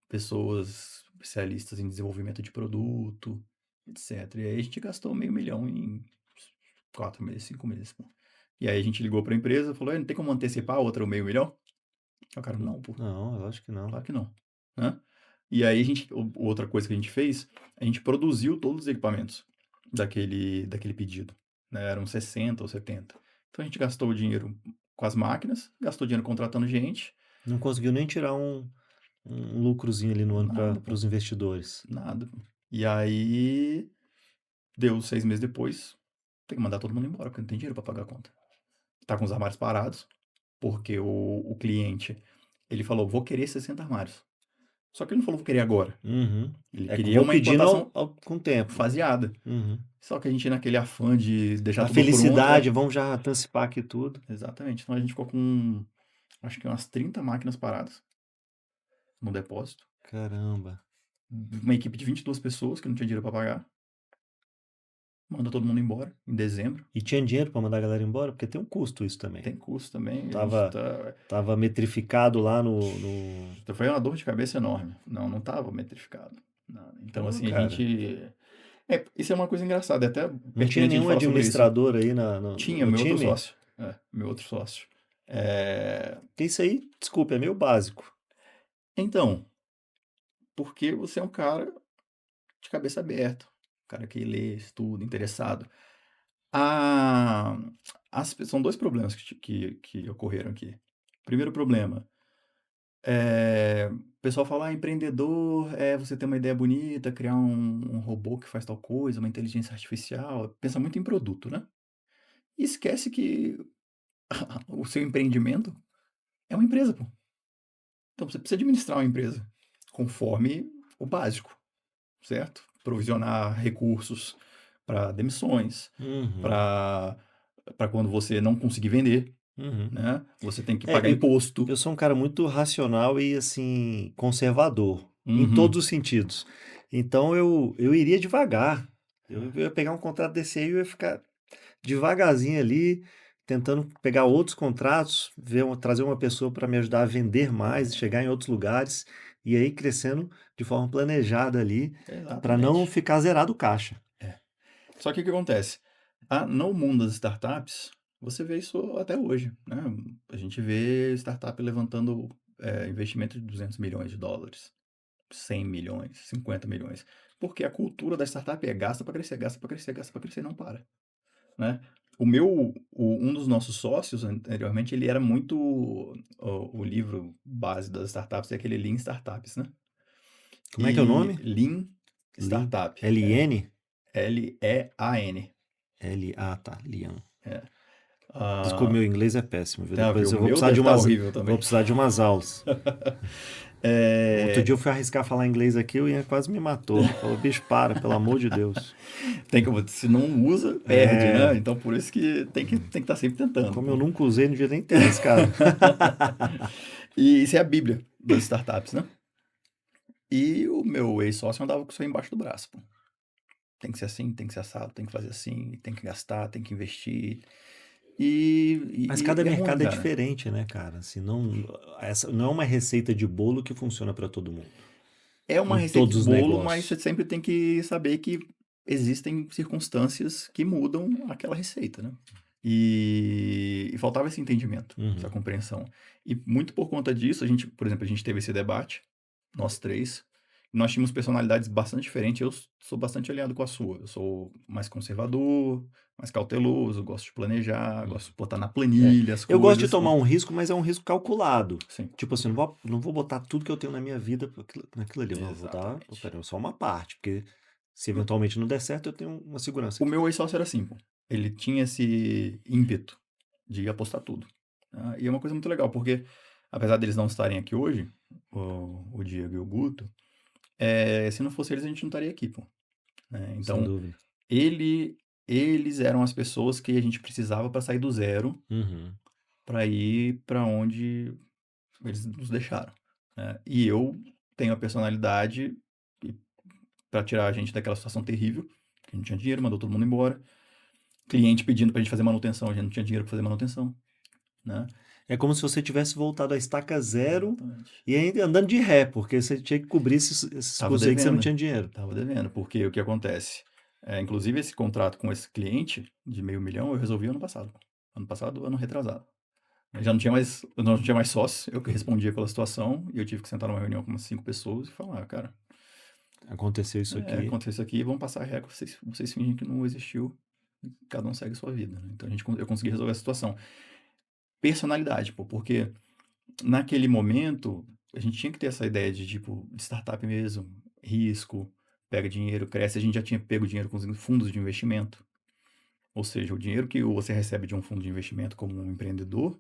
pessoas especialistas em desenvolvimento de produto, etc. E aí a gente gastou $500.000 em 4 meses, 5 meses, pô. E aí a gente ligou para a empresa e falou, não tem como antecipar a outra $500.000? Aí o cara, não, pô, Não, eu acho que não. claro que não. Né? E aí outra coisa que a gente fez, a gente produziu todos os equipamentos daquele pedido. Né? Eram 60 ou 70. Então a gente gastou o dinheiro com as máquinas, gastou dinheiro contratando gente. Não conseguiu nem tirar um lucrozinho ali no ano Nada, para os investidores. Nada. E aí, deu 6 meses depois, tem que mandar todo mundo embora, porque não tem dinheiro para pagar a conta. Tá com os armários parados, porque o cliente, ele falou, vou querer 60 armários. Só que ele não falou, vou querer agora. Uhum. Ele É que queria vou uma pedindo implantação com o tempo. faseada. Uhum. Só que a gente, naquele afã de deixar A tudo felicidade, pronto... vamos já antecipar aqui tudo. Exatamente. Então a gente ficou com, acho que umas 30 máquinas paradas no depósito. Caramba. Uma equipe de 22 pessoas que não tinha dinheiro para pagar. Manda todo mundo embora em dezembro. E tinha dinheiro para mandar a galera embora? Porque tem um custo isso também. Tem custo também. Tava metrificado lá no... Foi uma dor de cabeça enorme. Não estava metrificado. Não. Então, assim, cara. a gente... isso é uma coisa engraçada. Até Não tinha nenhum administrador aí Tinha, no meu time? outro sócio. Meu outro sócio. Porque isso aí, desculpa, é meio básico. Então, porque você é um cara de cabeça aberta. Um cara que lê, estuda, interessado. São 2 problemas que ocorreram aqui. Primeiro problema, o pessoal fala, empreendedor é você ter uma ideia bonita, criar um robô que faz tal coisa, uma inteligência artificial, pensa muito em produto, né? E esquece que o seu empreendimento é uma empresa, pô. Então você precisa administrar uma empresa conforme o básico, certo? Provisionar recursos para demissões, Uhum. para quando você não conseguir vender, Uhum. né? Você tem que pagar imposto. Eu sou um cara muito racional e, assim, conservador, em Uhum. todos os sentidos. Então, eu iria devagar. Eu ia pegar um contrato desse aí e eu ia ficar devagarzinho ali, tentando pegar outros contratos, trazer uma pessoa para me ajudar a vender mais, chegar em outros lugares, e aí crescendo de forma planejada ali, para não Exatamente. ficar zerado o caixa. Só que o que acontece? No mundo das startups, você vê isso até hoje, né? A gente vê startup levantando investimento de $200 milhões, 100 milhões, 50 milhões. Porque a cultura da startup é gasta para crescer, gasta para crescer, gasta para crescer, não para. Né? Um dos nossos sócios anteriormente, ele era muito... O livro base das startups é aquele Lean Startups, né? Como é que é o nome? Lean Startup. L-I-N? L-E-A-N. Tá, Lian. Ah, Desculpa, meu inglês é péssimo, viu? tá, Depois o eu vou meu precisar deve estar horrível também. vou precisar de umas aulas. Outro dia eu fui arriscar falar inglês aqui, o Ian quase me matou. Falou, bicho, pelo amor de Deus. Se não usa, perde, né? Então por isso que tem que estar sempre tentando. Como eu nunca usei, não devia nem ter arriscado. E isso é a bíblia das startups, né? E o meu ex-sócio andava com isso aí embaixo do braço, pô. Tem que ser assim, tem que ser assado, tem que fazer assim, tem que gastar, tem que investir. Mas cada mercado ruim, é cara. diferente, né, cara? Assim, essa não é uma receita de bolo que funciona para todo mundo. É uma Em receita todos de os bolo, negócios. mas você sempre tem que saber que existem circunstâncias que mudam aquela receita, né? E faltava esse entendimento, essa compreensão. E muito por conta disso, por exemplo, a gente teve esse debate, nós três, nós tínhamos personalidades bastante diferentes. Eu sou bastante alinhado com a sua. Eu sou mais conservador, mais cauteloso, gosto de planejar, Uhum. gosto de botar na É. planilha as Eu gosto de coisas. tomar um risco, mas é um risco calculado. Sim, Tipo assim, não vou botar tudo que eu tenho na minha vida naquilo ali. Eu não vou dar, exatamente. só uma parte, porque se eventualmente não der certo, eu tenho uma segurança O aqui. meu ex-sócio era assim, pô. Ele tinha esse ímpeto de apostar tudo. Tá? E é uma coisa muito legal, porque apesar deles não estarem aqui hoje, o Diego e o Guto, se não fosse eles, a gente não estaria aqui, pô. Né? Sem Então, dúvida. ele, eles eram as pessoas que a gente precisava para sair do zero, Uhum. para ir para onde eles nos deixaram. Né? E eu tenho a personalidade para tirar a gente daquela situação terrível, que não tinha dinheiro, mandou todo mundo embora. Cliente pedindo pra gente fazer manutenção, a gente não tinha dinheiro pra fazer manutenção, né? É como se você tivesse voltado à estaca zero Exatamente. e ainda andando de ré, porque você tinha que cobrir esses Tava custos aí que você não devendo, tinha dinheiro. tava devendo, porque o que acontece? Inclusive esse contrato com esse cliente de $500.000 eu resolvi ano passado. Ano passado, ano retrasado. Eu não tinha mais sócio, eu que respondia pela situação e eu tive que sentar numa reunião com umas 5 pessoas e falar, cara, Aconteceu isso aqui. aconteceu isso aqui, vamos passar a régua, vocês fingem que não existiu, cada um segue sua vida, né? Então eu consegui resolver a situação. Personalidade, pô, porque naquele momento, a gente tinha que ter essa ideia de, tipo, de startup mesmo, risco, pega dinheiro, cresce. A gente já tinha pego dinheiro com os fundos de investimento. Ou seja, o dinheiro que você recebe de um fundo de investimento como um empreendedor,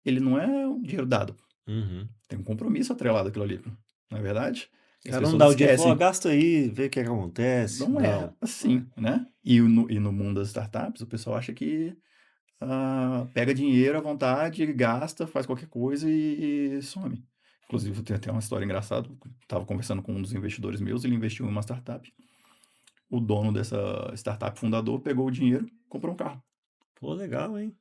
ele não é um dinheiro dado. Uhum. Tem um compromisso atrelado àquilo ali, não é verdade? O E as cara não pessoas dá o dinheiro e fala, "Ó, esquecem. gasta aí, vê o que é que acontece." Não é Não. assim, né? E no mundo das startups, o pessoal acha que pega dinheiro à vontade, gasta, faz qualquer coisa e some. Inclusive, tem até uma história engraçada. Estava conversando com um dos investidores meus, ele investiu em uma startup. O dono dessa startup, fundador, pegou o dinheiro, comprou um carro. Pô, legal, hein?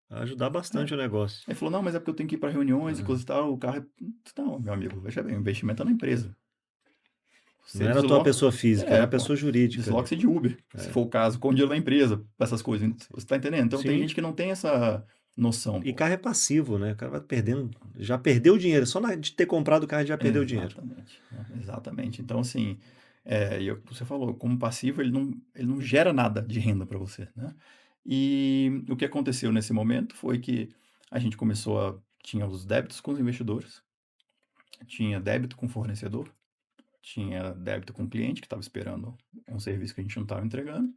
Vai ajudar É. bastante o negócio. Ele falou, não, mas é porque eu tenho que ir para reuniões e Aham. coisa e tal, o carro é... Não, meu amigo, veja bem, o investimento é na empresa. Não Você era a tua desloca... pessoa física, era a Pô, pessoa jurídica ali. desloca-se de Uber, se É, for o caso, com o dinheiro da empresa, pra essas coisas. Você tá entendendo? Então tem sim. gente que não tem essa noção, E pô. carro é passivo, né? O cara vai perdendo, já perdeu o dinheiro. Só de ter comprado o carro já perdeu o dinheiro. Exatamente, né, exatamente. Então, assim, você falou, como passivo, ele não gera nada de renda para você, né? E o que aconteceu nesse momento foi que a gente tinha os débitos com os investidores, tinha débito com o fornecedor, tinha débito com o cliente que estava esperando um serviço que a gente não estava entregando,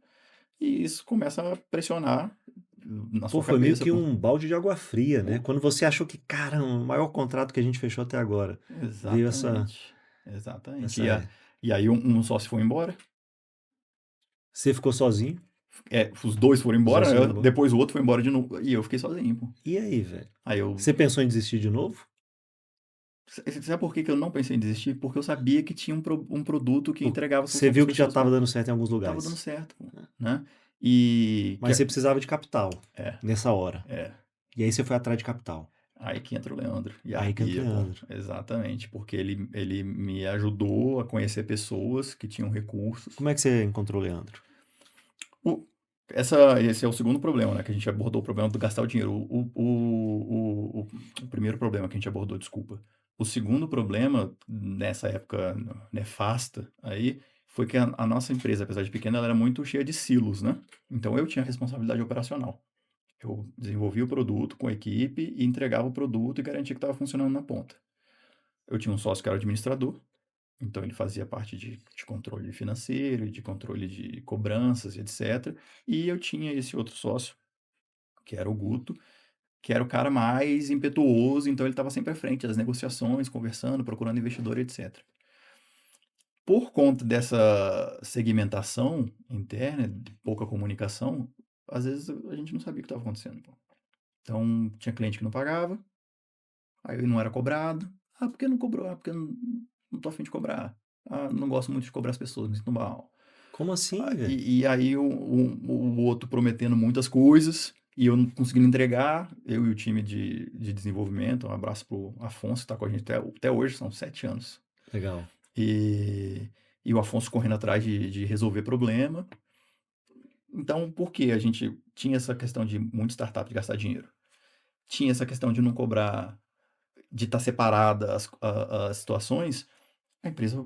e isso começa a pressionar na Pô, sua foi meio cabeça, que pô. um balde de água fria, né? Pô, Quando você achou que, cara, o maior contrato que a gente fechou até agora. Veio exatamente, exatamente. essa. E aí um sócio foi embora. Você ficou sozinho, Os dois foram os dois embora, foram né? embora. Depois o outro foi embora de novo. E eu fiquei sozinho, pô. E aí, velho? Aí eu. Você pensou em desistir de novo? Sabe por que que eu não pensei em desistir? Porque eu sabia que tinha um produto que Pô, entregava a você solução para viu as que já pessoas, pô. estava dando certo em alguns Tava dando lugares. certo, pô. Né? E. Mas você precisava de capital É, nessa hora. é. E aí você foi atrás de capital. Aí que entra o Leandro e a Aí que entra arpia, o pô. Leandro. Exatamente. Porque ele me ajudou a conhecer pessoas que tinham recursos. Como é que você encontrou o Leandro? O- Esse é o segundo problema, né? Que a gente abordou o problema do gastar o dinheiro. O primeiro problema que a gente abordou, desculpa. O segundo problema, nessa época nefasta aí, foi que a nossa empresa, apesar de pequena, ela era muito cheia de silos, né? Então eu tinha responsabilidade operacional. Eu desenvolvia o produto com a equipe e entregava o produto e garantia que estava funcionando na ponta. Eu tinha um sócio que era administrador, então ele fazia parte de controle financeiro, de controle de cobranças e etc. E eu tinha esse outro sócio, que era o Guto, que era o cara mais impetuoso, então ele estava sempre à frente das negociações, conversando, procurando investidor, etc. Por conta dessa segmentação interna, de pouca comunicação, às vezes a gente não sabia o que estava acontecendo. Pô. Então, tinha cliente que não pagava, aí não era cobrado. Ah, por que não cobrou? Ah, porque eu não tô a fim de cobrar. Ah, não gosto muito de cobrar as pessoas, me sinto mal. Como assim, velho? E aí o outro prometendo muitas coisas e eu não conseguindo entregar, eu e o time de desenvolvimento, um abraço pro Afonso, que está com a gente até hoje, são 7 anos. Legal. E, e o Afonso correndo atrás de resolver problema. Então, por que a gente tinha essa questão de muito startup de gastar dinheiro? Tinha essa questão de não cobrar, de estar separada as situações, a empresa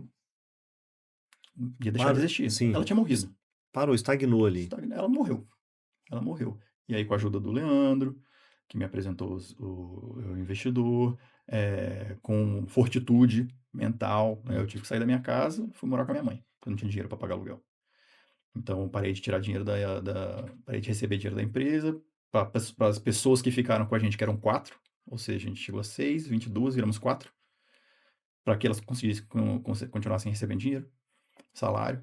ia deixar de existir. Sim, Ela tinha morrido. parou, estagnou ali. Ela morreu. Ela morreu. E aí, com a ajuda do Leandro, que me apresentou o investidor, com fortitude mental, né, eu tive que sair da minha casa, fui morar com a minha mãe, porque eu não tinha dinheiro para pagar aluguel. Então, parei de tirar dinheiro parei de receber dinheiro da empresa, para as pessoas que ficaram com a gente, que eram 4, ou seja, a gente chegou a 6, 22, viramos 4, para que elas conseguissem continuassem recebendo dinheiro, salário.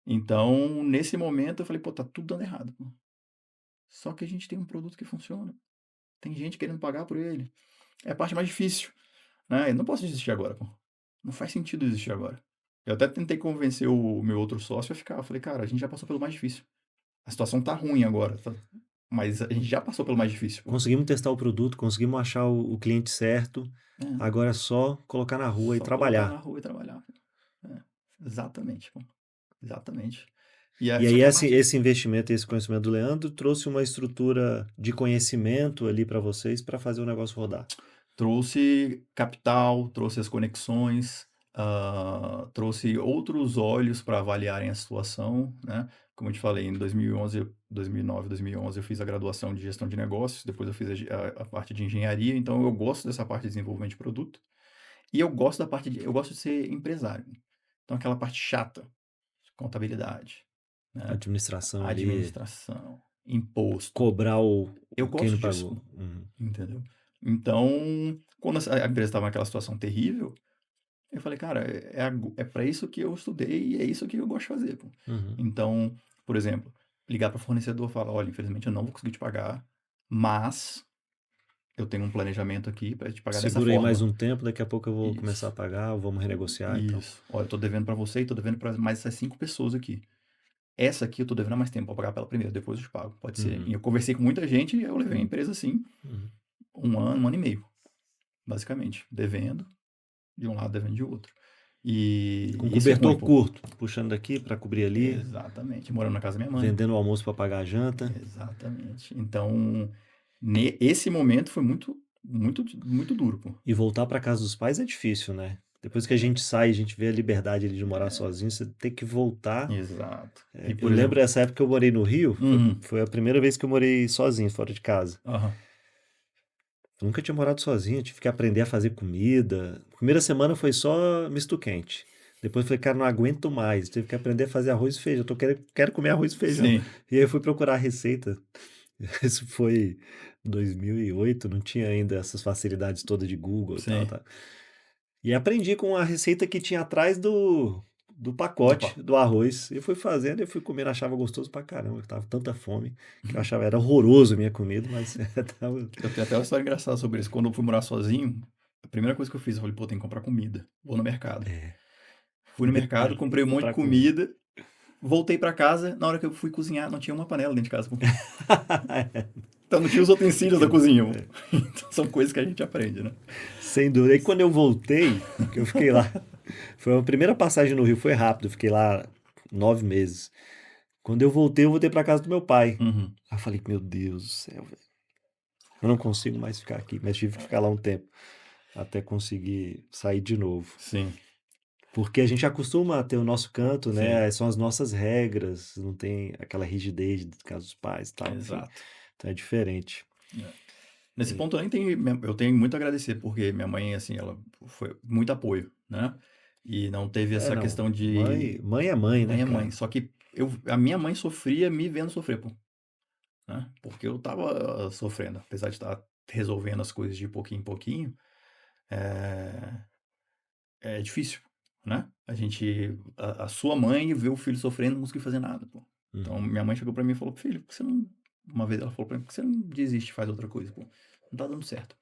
Então, nesse momento, eu falei, pô, tá tudo dando errado. Pô. Só que a gente tem um produto que funciona. Tem gente querendo pagar por ele. É a parte mais difícil, né? Eu não posso desistir agora, pô. Não faz sentido desistir agora. Eu até tentei convencer o meu outro sócio a ficar. Eu falei, cara, a gente já passou pelo mais difícil. A situação tá ruim agora, mas a gente já passou pelo mais difícil, pô. Conseguimos testar o produto, conseguimos achar o cliente certo. Agora é só colocar na rua e Só trabalhar. colocar na rua e trabalhar. Exatamente, pô. Exatamente. E aí esse investimento, esse conhecimento do Leandro trouxe uma estrutura de conhecimento ali para vocês para fazer o negócio rodar. Trouxe capital, trouxe as conexões, trouxe outros olhos para avaliarem a situação, né? Como eu te falei, em 2011, 2009, 2011 eu fiz a graduação de gestão de negócios, depois eu fiz a parte de engenharia, então eu gosto dessa parte de desenvolvimento de produto. E eu gosto eu gosto de ser empresário. Então aquela parte chata, contabilidade, né? Administração ali, Administração, imposto. cobrar Eu quem gosto não disso, pagou. entendeu? Então, quando a empresa estava naquela situação terrível, eu falei, cara, é para isso que eu estudei e é isso que eu gosto de fazer, pô. Então, por exemplo, ligar para o fornecedor e falar, olha, infelizmente eu não vou conseguir te pagar, mas eu tenho um planejamento aqui para te pagar dessa Segura aí forma. mais um tempo, daqui a pouco eu vou Isso. começar a pagar, vamos renegociar e tal. Isso. Olha, eu tô devendo para você e tô devendo para mais essas 5 pessoas aqui. Essa aqui eu tô devendo há mais tempo, vou pagar pela primeira, depois eu te pago. Pode ser. E eu conversei com muita gente e eu levei a empresa assim, um ano e meio, basicamente, devendo de um lado, devendo de outro. E Com isso é cobertor ruim, pô. curto, puxando daqui para cobrir ali, Exatamente. Morando na casa da minha mãe. vendendo o almoço para pagar a janta. Exatamente. Então, esse momento foi muito, muito, muito duro, pô. E voltar para casa dos pais é difícil, né? Depois que a gente sai, a gente vê a liberdade ali de morar sozinho, você tem que voltar. Exato. E eu lembro dessa época que eu morei no Rio, foi a primeira vez que eu morei sozinho, fora de casa. Eu nunca tinha morado sozinho, tive que aprender a fazer comida. Primeira semana foi só misto quente. Depois eu falei, cara, não aguento mais. Tive que aprender a fazer arroz e feijão. Quero comer arroz e feijão. Sim. E aí eu fui procurar a receita. Isso foi 2008, não tinha ainda essas facilidades todas de Google e Sim. tal. E aprendi com a receita que tinha atrás do pacote do arroz. Eu fui fazendo, eu fui comendo, achava gostoso pra caramba. Eu tava com tanta fome que eu achava, era horroroso a minha comida, mas tava... Eu tenho até uma história engraçada sobre isso. Quando eu fui morar sozinho, a primeira coisa que eu fiz, eu falei, pô, tem que comprar comida. Vou no mercado. Fui no mercado, comprei um monte de comida, voltei pra casa, na hora que eu fui cozinhar, não tinha uma panela dentro de casa. Então não tinha os utensílios da cozinha. Então são coisas que a gente aprende, né? Sem dúvida. E quando eu voltei, que eu fiquei lá, foi a primeira passagem no Rio, foi rápido, eu fiquei lá 9 meses. Quando eu voltei pra casa do meu pai. Aí eu falei, meu Deus do céu, velho. Eu não consigo mais ficar aqui, mas tive que ficar lá um tempo até conseguir sair de novo. Sim. Porque a gente acostuma a ter o nosso canto, né? São as nossas regras, não tem aquela rigidez de casa dos pais e tal. Exato. Então é diferente. Nesse ponto eu tenho muito a agradecer, porque minha mãe, assim, ela foi muito apoio, né? E não teve essa questão de... Mãe é mãe, né, Mãe é cara? mãe. Só que a minha mãe sofria me vendo sofrer, pô. Né? Porque eu tava sofrendo, apesar de estar resolvendo as coisas de pouquinho em pouquinho, é difícil, né? A sua mãe vê o filho sofrendo e não conseguir fazer nada, pô. Então, minha mãe chegou pra mim e falou, filho, por que você não... Uma vez ela falou pra mim, por que você não desiste e faz outra coisa, pô? Não tá dando certo.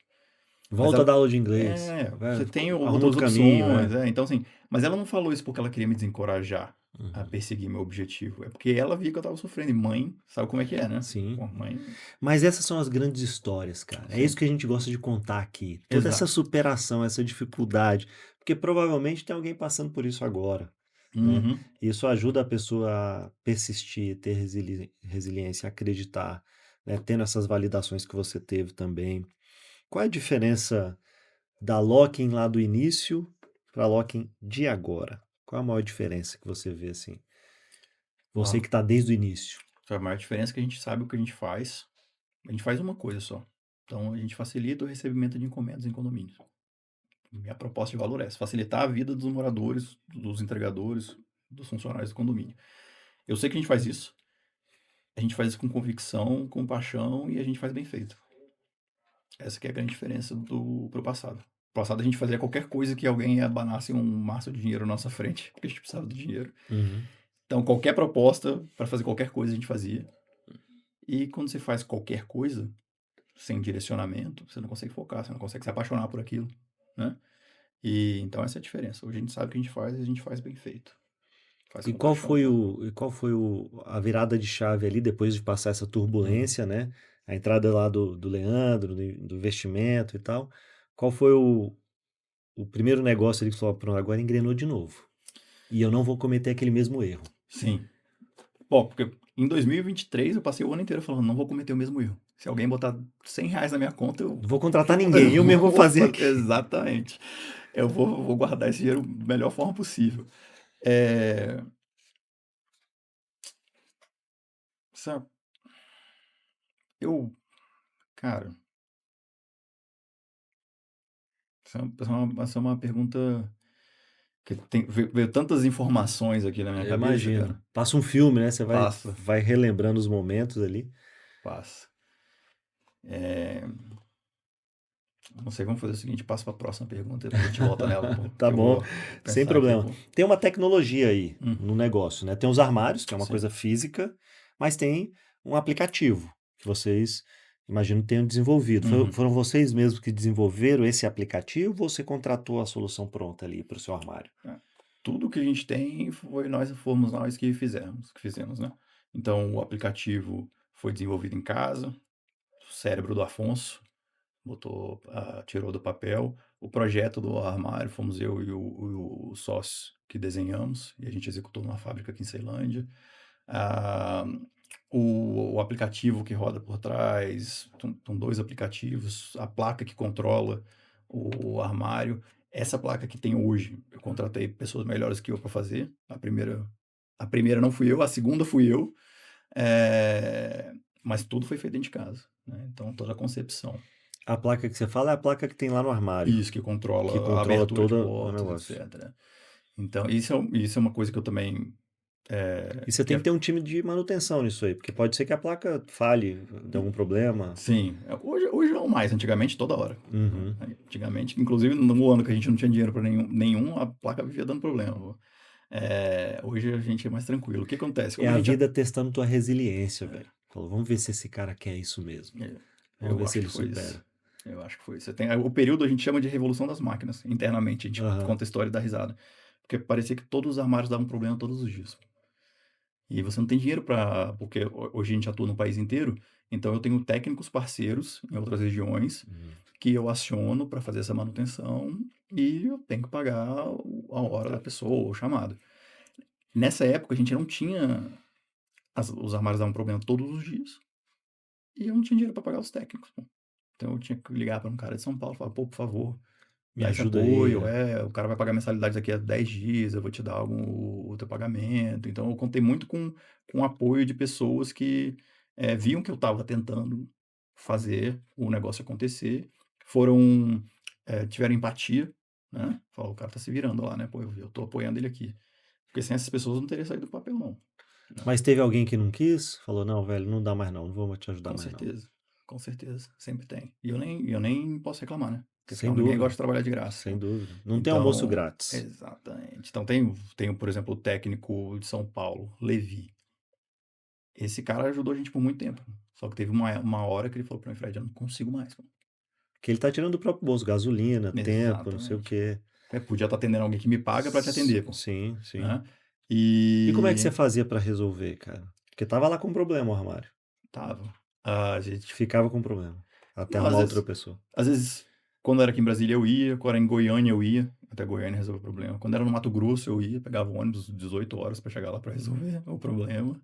Volta a dar aula de inglês. Você tem arruma outras outro caminho, opções, então assim, mas ela não falou isso porque ela queria me desencorajar a perseguir meu objetivo, é porque ela via que eu tava sofrendo, e mãe sabe como é que é, né? Sim. Pô, mãe... Mas essas são as grandes histórias, cara. É isso que a gente gosta de contar aqui. Toda essa superação, essa dificuldade. Porque provavelmente tem alguém passando por isso agora. Né? Isso ajuda a pessoa a persistir, ter resiliência, acreditar, né? Tendo essas validações que você teve também. Qual é a diferença da Locking lá do início para a Locking de agora? Qual a maior diferença que você vê, assim? Você Uau. que está desde o início. A maior diferença é que a gente sabe o que a gente faz. A gente faz uma coisa só. Então, a gente facilita o recebimento de encomendas em condomínios. Minha proposta de valor é essa: facilitar a vida dos moradores, dos entregadores, dos funcionários do condomínio. Eu sei que a gente faz isso. A gente faz isso com convicção, com paixão e a gente faz bem feito. Essa que é a grande diferença pro passado. No passado a gente fazia qualquer coisa que alguém abanasse um maço de dinheiro na nossa frente, porque a gente precisava do dinheiro. Uhum. Então, qualquer proposta para fazer qualquer coisa a gente fazia. E quando você faz qualquer coisa, sem direcionamento, você não consegue focar, você não consegue se apaixonar por aquilo, né? E então essa é a diferença. Hoje a gente sabe o que a gente faz e a gente faz bem feito. Faz E com qual paixão. foi a virada de chave ali, depois de passar essa turbulência, né? A entrada lá do Leandro, do investimento e tal. Qual foi o primeiro negócio ali que você falou, pronto, agora engrenou de novo. E eu não vou cometer aquele mesmo erro. Sim. Bom, porque em 2023 eu passei o ano inteiro falando, não vou cometer o mesmo erro. Se alguém botar R$ 100 na minha conta, eu Não vou contratar ninguém, eu mesmo vou fazer aqui. Exatamente. Eu vou guardar esse dinheiro da melhor forma possível. É... Sabe, eu, cara, essa é uma pergunta que veio tantas informações aqui na minha Eu cabeça, imagino. cara. Passa um filme, né? Você Passa, vai relembrando os momentos ali. passa. É, não sei, vamos fazer o seguinte, passa para a próxima pergunta, depois a gente volta nela, pô, Tá que eu bom, vou sem pensar aqui, problema. pô. Tem uma tecnologia aí Hum, no negócio, né? Tem os armários, que é uma sim. coisa física, mas tem um aplicativo que vocês, imagino, tenham desenvolvido. Uhum. Foram vocês mesmos que desenvolveram esse aplicativo ou você contratou a solução pronta ali para o seu armário? É. Tudo que a gente tem fomos nós que fizemos, né? Então, o aplicativo foi desenvolvido em casa, o cérebro do Afonso tirou do papel. O projeto do armário fomos eu e o sócio que desenhamos, e a gente executou numa fábrica aqui em Ceilândia. Ah, o aplicativo que roda por trás, são dois aplicativos, a placa que controla o armário. Essa placa que tem hoje, eu contratei pessoas melhores que eu para fazer. A primeira não fui eu, a segunda fui eu. É, mas tudo foi feito dentro de casa, né? Então, toda a concepção. A placa que você fala é a placa que tem lá no armário, Isso, que que controla a controla abertura de todo o portas, negócio. etc. Então, isso é uma coisa que eu também E você tem que ter um time de manutenção nisso aí, porque pode ser que a placa falhe, dê algum problema. sim, hoje não mais, antigamente toda hora. Uhum. Antigamente, inclusive no ano que a gente não tinha dinheiro para nenhum, a placa vivia dando problema. Hoje a gente é mais tranquilo. O que acontece? É Como a a gente vida testando tua resiliência, velho. Falou, vamos ver se esse cara quer isso mesmo. Vamos eu ver se acho ele que foi isso. supera. Eu acho que foi isso. O período a gente chama de revolução das máquinas, internamente. A gente Aham. conta a história e dá risada. Porque parecia que todos os armários davam problema todos os dias. E você não tem dinheiro para. Porque hoje a gente atua no país inteiro, então eu tenho técnicos parceiros em outras regiões que eu aciono para fazer essa manutenção e eu tenho que pagar a hora da pessoa, o chamado. Nessa época a gente não tinha. Os armários davam problema todos os dias e eu não tinha dinheiro para pagar os técnicos. Pô. Então eu tinha que ligar para um cara de São Paulo e falar: pô, por favor, Me dá esse ajuda aí. apoio. O cara vai pagar mensalidade daqui a 10 dias, eu vou te dar o teu pagamento. Então eu contei muito com o apoio de pessoas que viam que eu estava tentando fazer o negócio acontecer, tiveram empatia, né? Falaram: o cara tá se virando lá, né? Pô, eu tô apoiando ele aqui. Porque sem essas pessoas eu não teria saído do papel, não. Né? Mas teve alguém que não quis? Falou, não, velho, não dá mais não, não vou te ajudar Com mais não. certeza, com certeza, sempre tem. E eu nem posso reclamar, né? Porque Sem afinal ninguém gosta dúvida, de trabalhar de graça. sem Pô. dúvida. Não tem almoço Então, grátis. exatamente. Então tem, por exemplo, o técnico de São Paulo, Levi. Esse cara ajudou a gente por muito tempo. Só que teve uma hora que ele falou pra mim: Fred, eu não consigo mais. Pô. Que ele tá tirando do próprio bolso, gasolina, tempo, não sei o Exatamente. quê. Podia estar atendendo alguém que me paga pra te atender, pô. Sim, sim. Né? E como é que você E fazia pra resolver, cara? Porque tava lá com problema o armário. tava. A gente. Ficava com problema. Até Não, arrumar outra pessoa. às vezes, quando era aqui em Brasília eu ia, quando era em Goiânia eu ia, até Goiânia resolver o problema. Quando era no Mato Grosso eu ia, pegava o ônibus 18 horas pra chegar lá pra resolver o problema.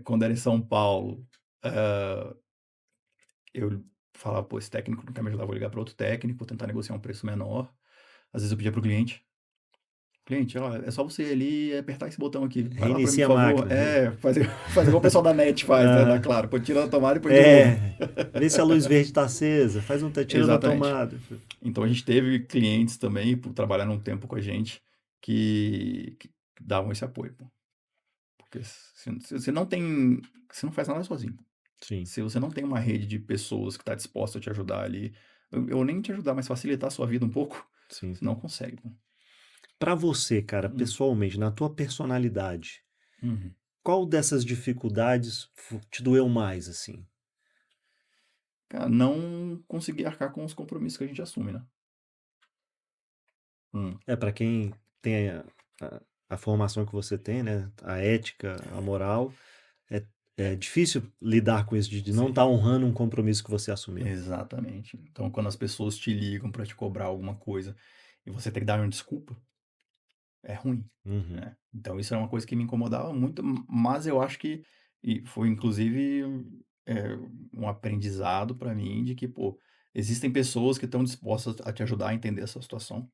Quando era em São Paulo, eh, eu falava: pô, esse técnico não quer me ajudar, vou ligar para outro técnico, tentar negociar um preço menor. Às vezes eu pedia pro cliente, Cliente, ó, é só você ir ali e apertar esse botão aqui. Vai lá para mim, Reinicia por a favor. máquina. Fazer igual o pessoal da NET faz, né? Da Aham. Claro. Pô, tira da tomada e põe de novo. É, vê se a luz verde está acesa, tira da Exatamente. tomada. Então a gente teve clientes também, por trabalhar um tempo com a gente, que davam esse apoio, pô. Porque se você não tem. Você não faz nada sozinho. Sim, Se você não tem uma rede de pessoas que está disposta a te ajudar ali, eu nem te ajudar, mas facilitar a sua vida um pouco, sim. você não consegue, pô. Para você, cara, Hum, pessoalmente, na tua personalidade, uhum. qual dessas dificuldades te doeu mais, assim? Cara, não conseguir arcar com os compromissos que a gente assume, né? Hum, É, para quem tem a, a formação que você tem, né, a ética, a moral, é, é difícil lidar com isso, de não sim, estar honrando um compromisso que você assumiu. exatamente. Então, quando as pessoas te ligam para te cobrar alguma coisa e você tem que dar uma desculpa, é ruim, Uhum, né? Então, isso é uma coisa que me incomodava muito, mas eu acho que e foi inclusive é, um aprendizado para mim de que, pô, existem pessoas que estão dispostas a te ajudar a entender essa situação.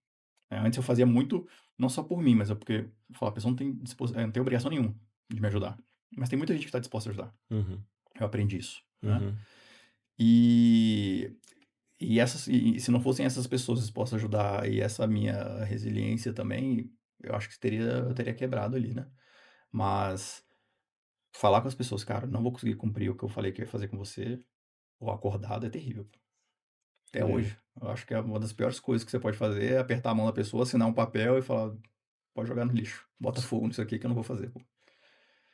Antes eu fazia muito, não só por mim, mas é porque eu falava, a pessoa não tem obrigação nenhuma de me ajudar. Mas tem muita gente que está disposta a ajudar. uhum, Eu aprendi isso, né? uhum, E, e se não fossem essas pessoas dispostas a ajudar e essa minha resiliência também, eu acho que eu teria quebrado ali, né? Mas falar com as pessoas, cara, não vou conseguir cumprir o que eu falei que eu ia fazer com você, ou acordado é terrível. Até é. hoje. Eu acho que é uma das piores coisas que você pode fazer é apertar a mão da pessoa, assinar um papel e falar, pode jogar no lixo. Bota fogo nisso aqui que eu não vou fazer, pô.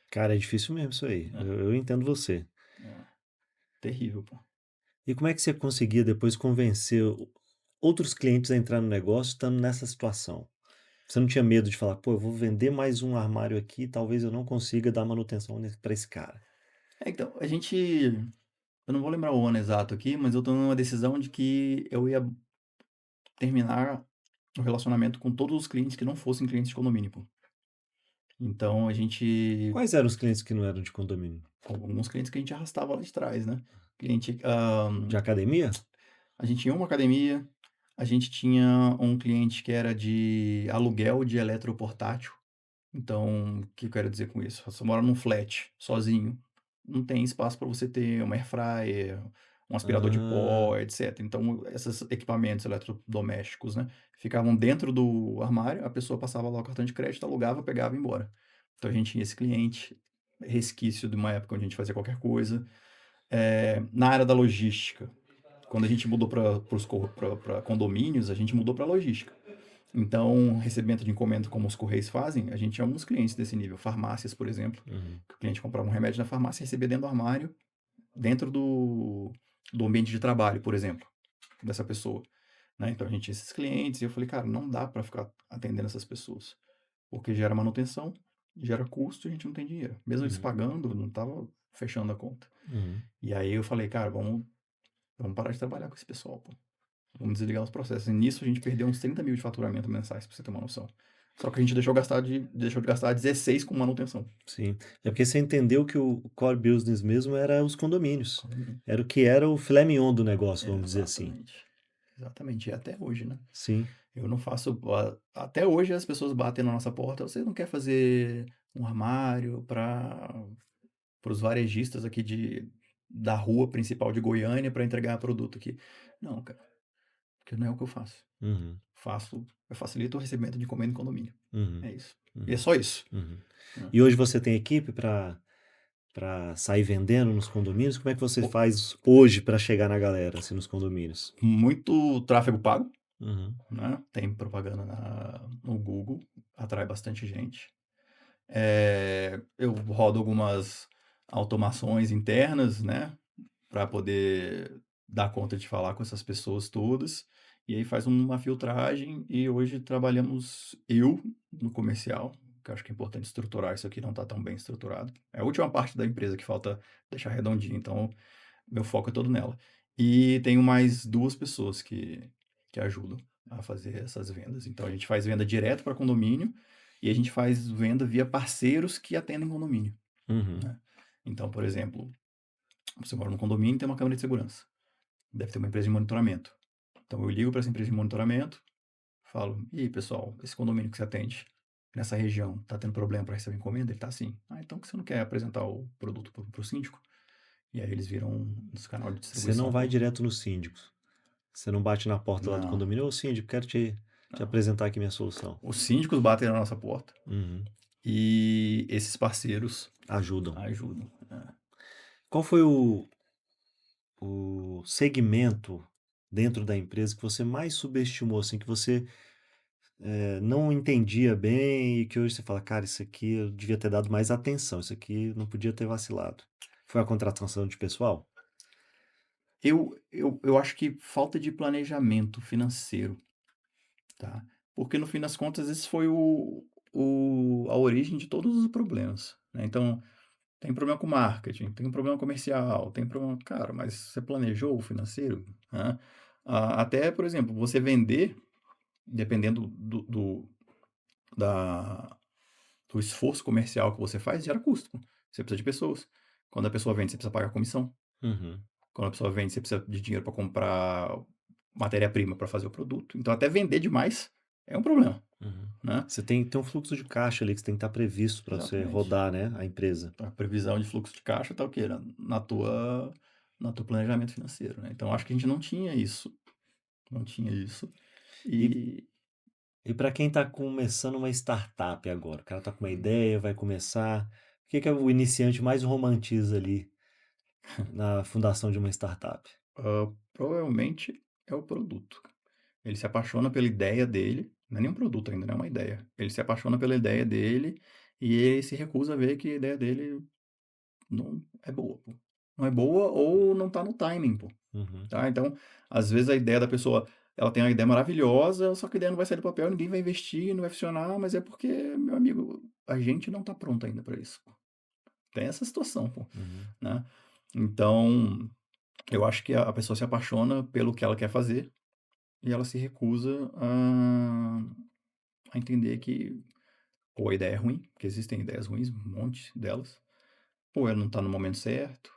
Cara, é difícil mesmo isso aí. É, Eu entendo você. é terrível, pô. E como é que você conseguia depois convencer outros clientes a entrar no negócio estando nessa situação? Você não tinha medo de falar, pô, eu vou vender mais um armário aqui, talvez eu não consiga dar manutenção para esse cara. Então, eu não vou lembrar o ano exato aqui, mas eu tô numa decisão de que eu ia terminar o relacionamento com todos os clientes que não fossem clientes de condomínio, pô. Então, Quais eram os clientes que não eram de condomínio? alguns clientes que a gente arrastava lá de trás, né? Cliente, De academia? a gente tinha uma academia, a gente tinha um cliente que era de aluguel de eletroportátil. Então, o que eu quero dizer com isso? Você mora num flat, sozinho, não tem espaço para você ter uma air fryer, um aspirador de Ah, pó, etc. Então, esses equipamentos eletrodomésticos, né, ficavam dentro do armário, a pessoa passava lá o cartão de crédito, alugava, pegava e ia embora. Então, a gente tinha esse cliente, resquício de uma época onde a gente fazia qualquer coisa. Na área da logística, quando a gente mudou para condomínios, a gente mudou para logística. Então, recebimento de encomenda, como os Correios fazem, a gente tinha alguns clientes desse nível. Farmácias, por exemplo, uhum, que o cliente comprava um remédio na farmácia e recebia dentro do armário, dentro do ambiente de trabalho, por exemplo, dessa pessoa. Né? Então, a gente tinha esses clientes e eu falei, cara, não dá para ficar atendendo essas pessoas, porque gera manutenção, gera custo e a gente não tem dinheiro. Mesmo eles uhum, pagando, não estava fechando a conta. uhum, E aí eu falei, cara, vamos parar de trabalhar com esse pessoal, pô. Vamos desligar os processos. E nisso a gente perdeu uns 30 mil de faturamento mensais, pra você ter uma noção. Só que a gente deixou de gastar 16 com manutenção. sim. É porque você entendeu que o core business mesmo era os condomínios. Condomínio. Era o que era o filé mignon do negócio, vamos dizer assim. Exatamente. Exatamente. E até hoje, né? Sim. Eu não faço. Até hoje as pessoas batem na nossa porta. Você não quer fazer um armário para os varejistas aqui da rua principal de Goiânia para entregar produto aqui? Não, cara. Porque não é o que eu faço. Uhum, Eu facilito o recebimento de encomenda em condomínio. uhum, É isso. E é uhum, só isso. uhum. Né? E hoje você tem equipe para sair vendendo nos condomínios? Como é que você Pô, faz hoje para chegar na galera, assim, nos condomínios? muito tráfego pago, Uhum, né? Tem propaganda no Google, atrai bastante gente. Eu rodo algumas automações internas, né? Para poder dar conta de falar com essas pessoas todas. E aí faz uma filtragem e hoje trabalhamos eu no comercial, que eu acho que é importante estruturar isso aqui, não está tão bem estruturado. É a última parte da empresa que falta deixar redondinho, então meu foco é todo nela. E tenho mais duas pessoas que ajudam a fazer essas vendas. Então a gente faz venda direto para condomínio e a gente faz venda via parceiros que atendem condomínio, uhum, né? Então, por exemplo, você mora num condomínio e tem uma câmera de segurança. Deve ter uma empresa de monitoramento. Então eu ligo para essa empresa de monitoramento, falo, e aí, pessoal, esse condomínio que você atende nessa região tá tendo problema para receber encomenda? Ele tá assim. Ah, então que você não quer apresentar o produto pro síndico? E aí eles viram nos canal de Você não distribuição, vai pô. direto no síndico. Você não bate na porta lá do Não, condomínio, ô síndico, quero te não. apresentar aqui minha solução. Os síndicos batem na nossa porta Uhum. e esses parceiros Ajudam. ajudam. É. Qual foi o segmento dentro da empresa que você mais subestimou, assim, que você não entendia bem e que hoje você fala, cara, isso aqui eu devia ter dado mais atenção, isso aqui não podia ter vacilado. Foi a contratação de pessoal? Eu acho que falta de planejamento financeiro, tá? Porque no fim das contas, esse foi a origem de todos os problemas, né? Então, tem problema com marketing, tem um problema comercial, tem problema. Cara, mas você planejou o financeiro? Né? Até, por exemplo, você vender, dependendo da, do esforço comercial que você faz, gera custo. Pô. Você precisa de pessoas. Quando a pessoa vende, você precisa pagar comissão. Uhum, Quando a pessoa vende, você precisa de dinheiro para comprar matéria-prima para fazer o produto. Então, até vender demais é um problema, uhum. né? Você tem um fluxo de caixa ali que você tem que estar previsto para você Exatamente. rodar, né, a empresa. A previsão de fluxo de caixa tá o quê? Na tua planejamento financeiro, né? Então, acho que a gente não tinha isso. Não tinha isso. E, E e para quem está começando uma startup agora, o cara está com uma ideia, vai começar, o que que o iniciante mais romantiza ali na fundação de uma startup? provavelmente é o produto. Ele se apaixona pela ideia dele, não é nem um produto ainda, né? É uma ideia. Ele se apaixona pela ideia dele e ele se recusa a ver que a ideia dele não é boa, pô. Não é boa ou não tá no timing, pô. Uhum, Tá? Então, às vezes a ideia da pessoa, ela tem uma ideia maravilhosa, só que a ideia não vai sair do papel, ninguém vai investir, não vai funcionar, mas é porque, meu amigo, a gente não tá pronto ainda para isso. Pô. Tem essa situação, pô, uhum, né? Então, eu acho que a pessoa se apaixona pelo que ela quer fazer e ela se recusa a entender que ou a ideia é ruim, porque existem ideias ruins, um monte delas, ou ela não está no momento certo,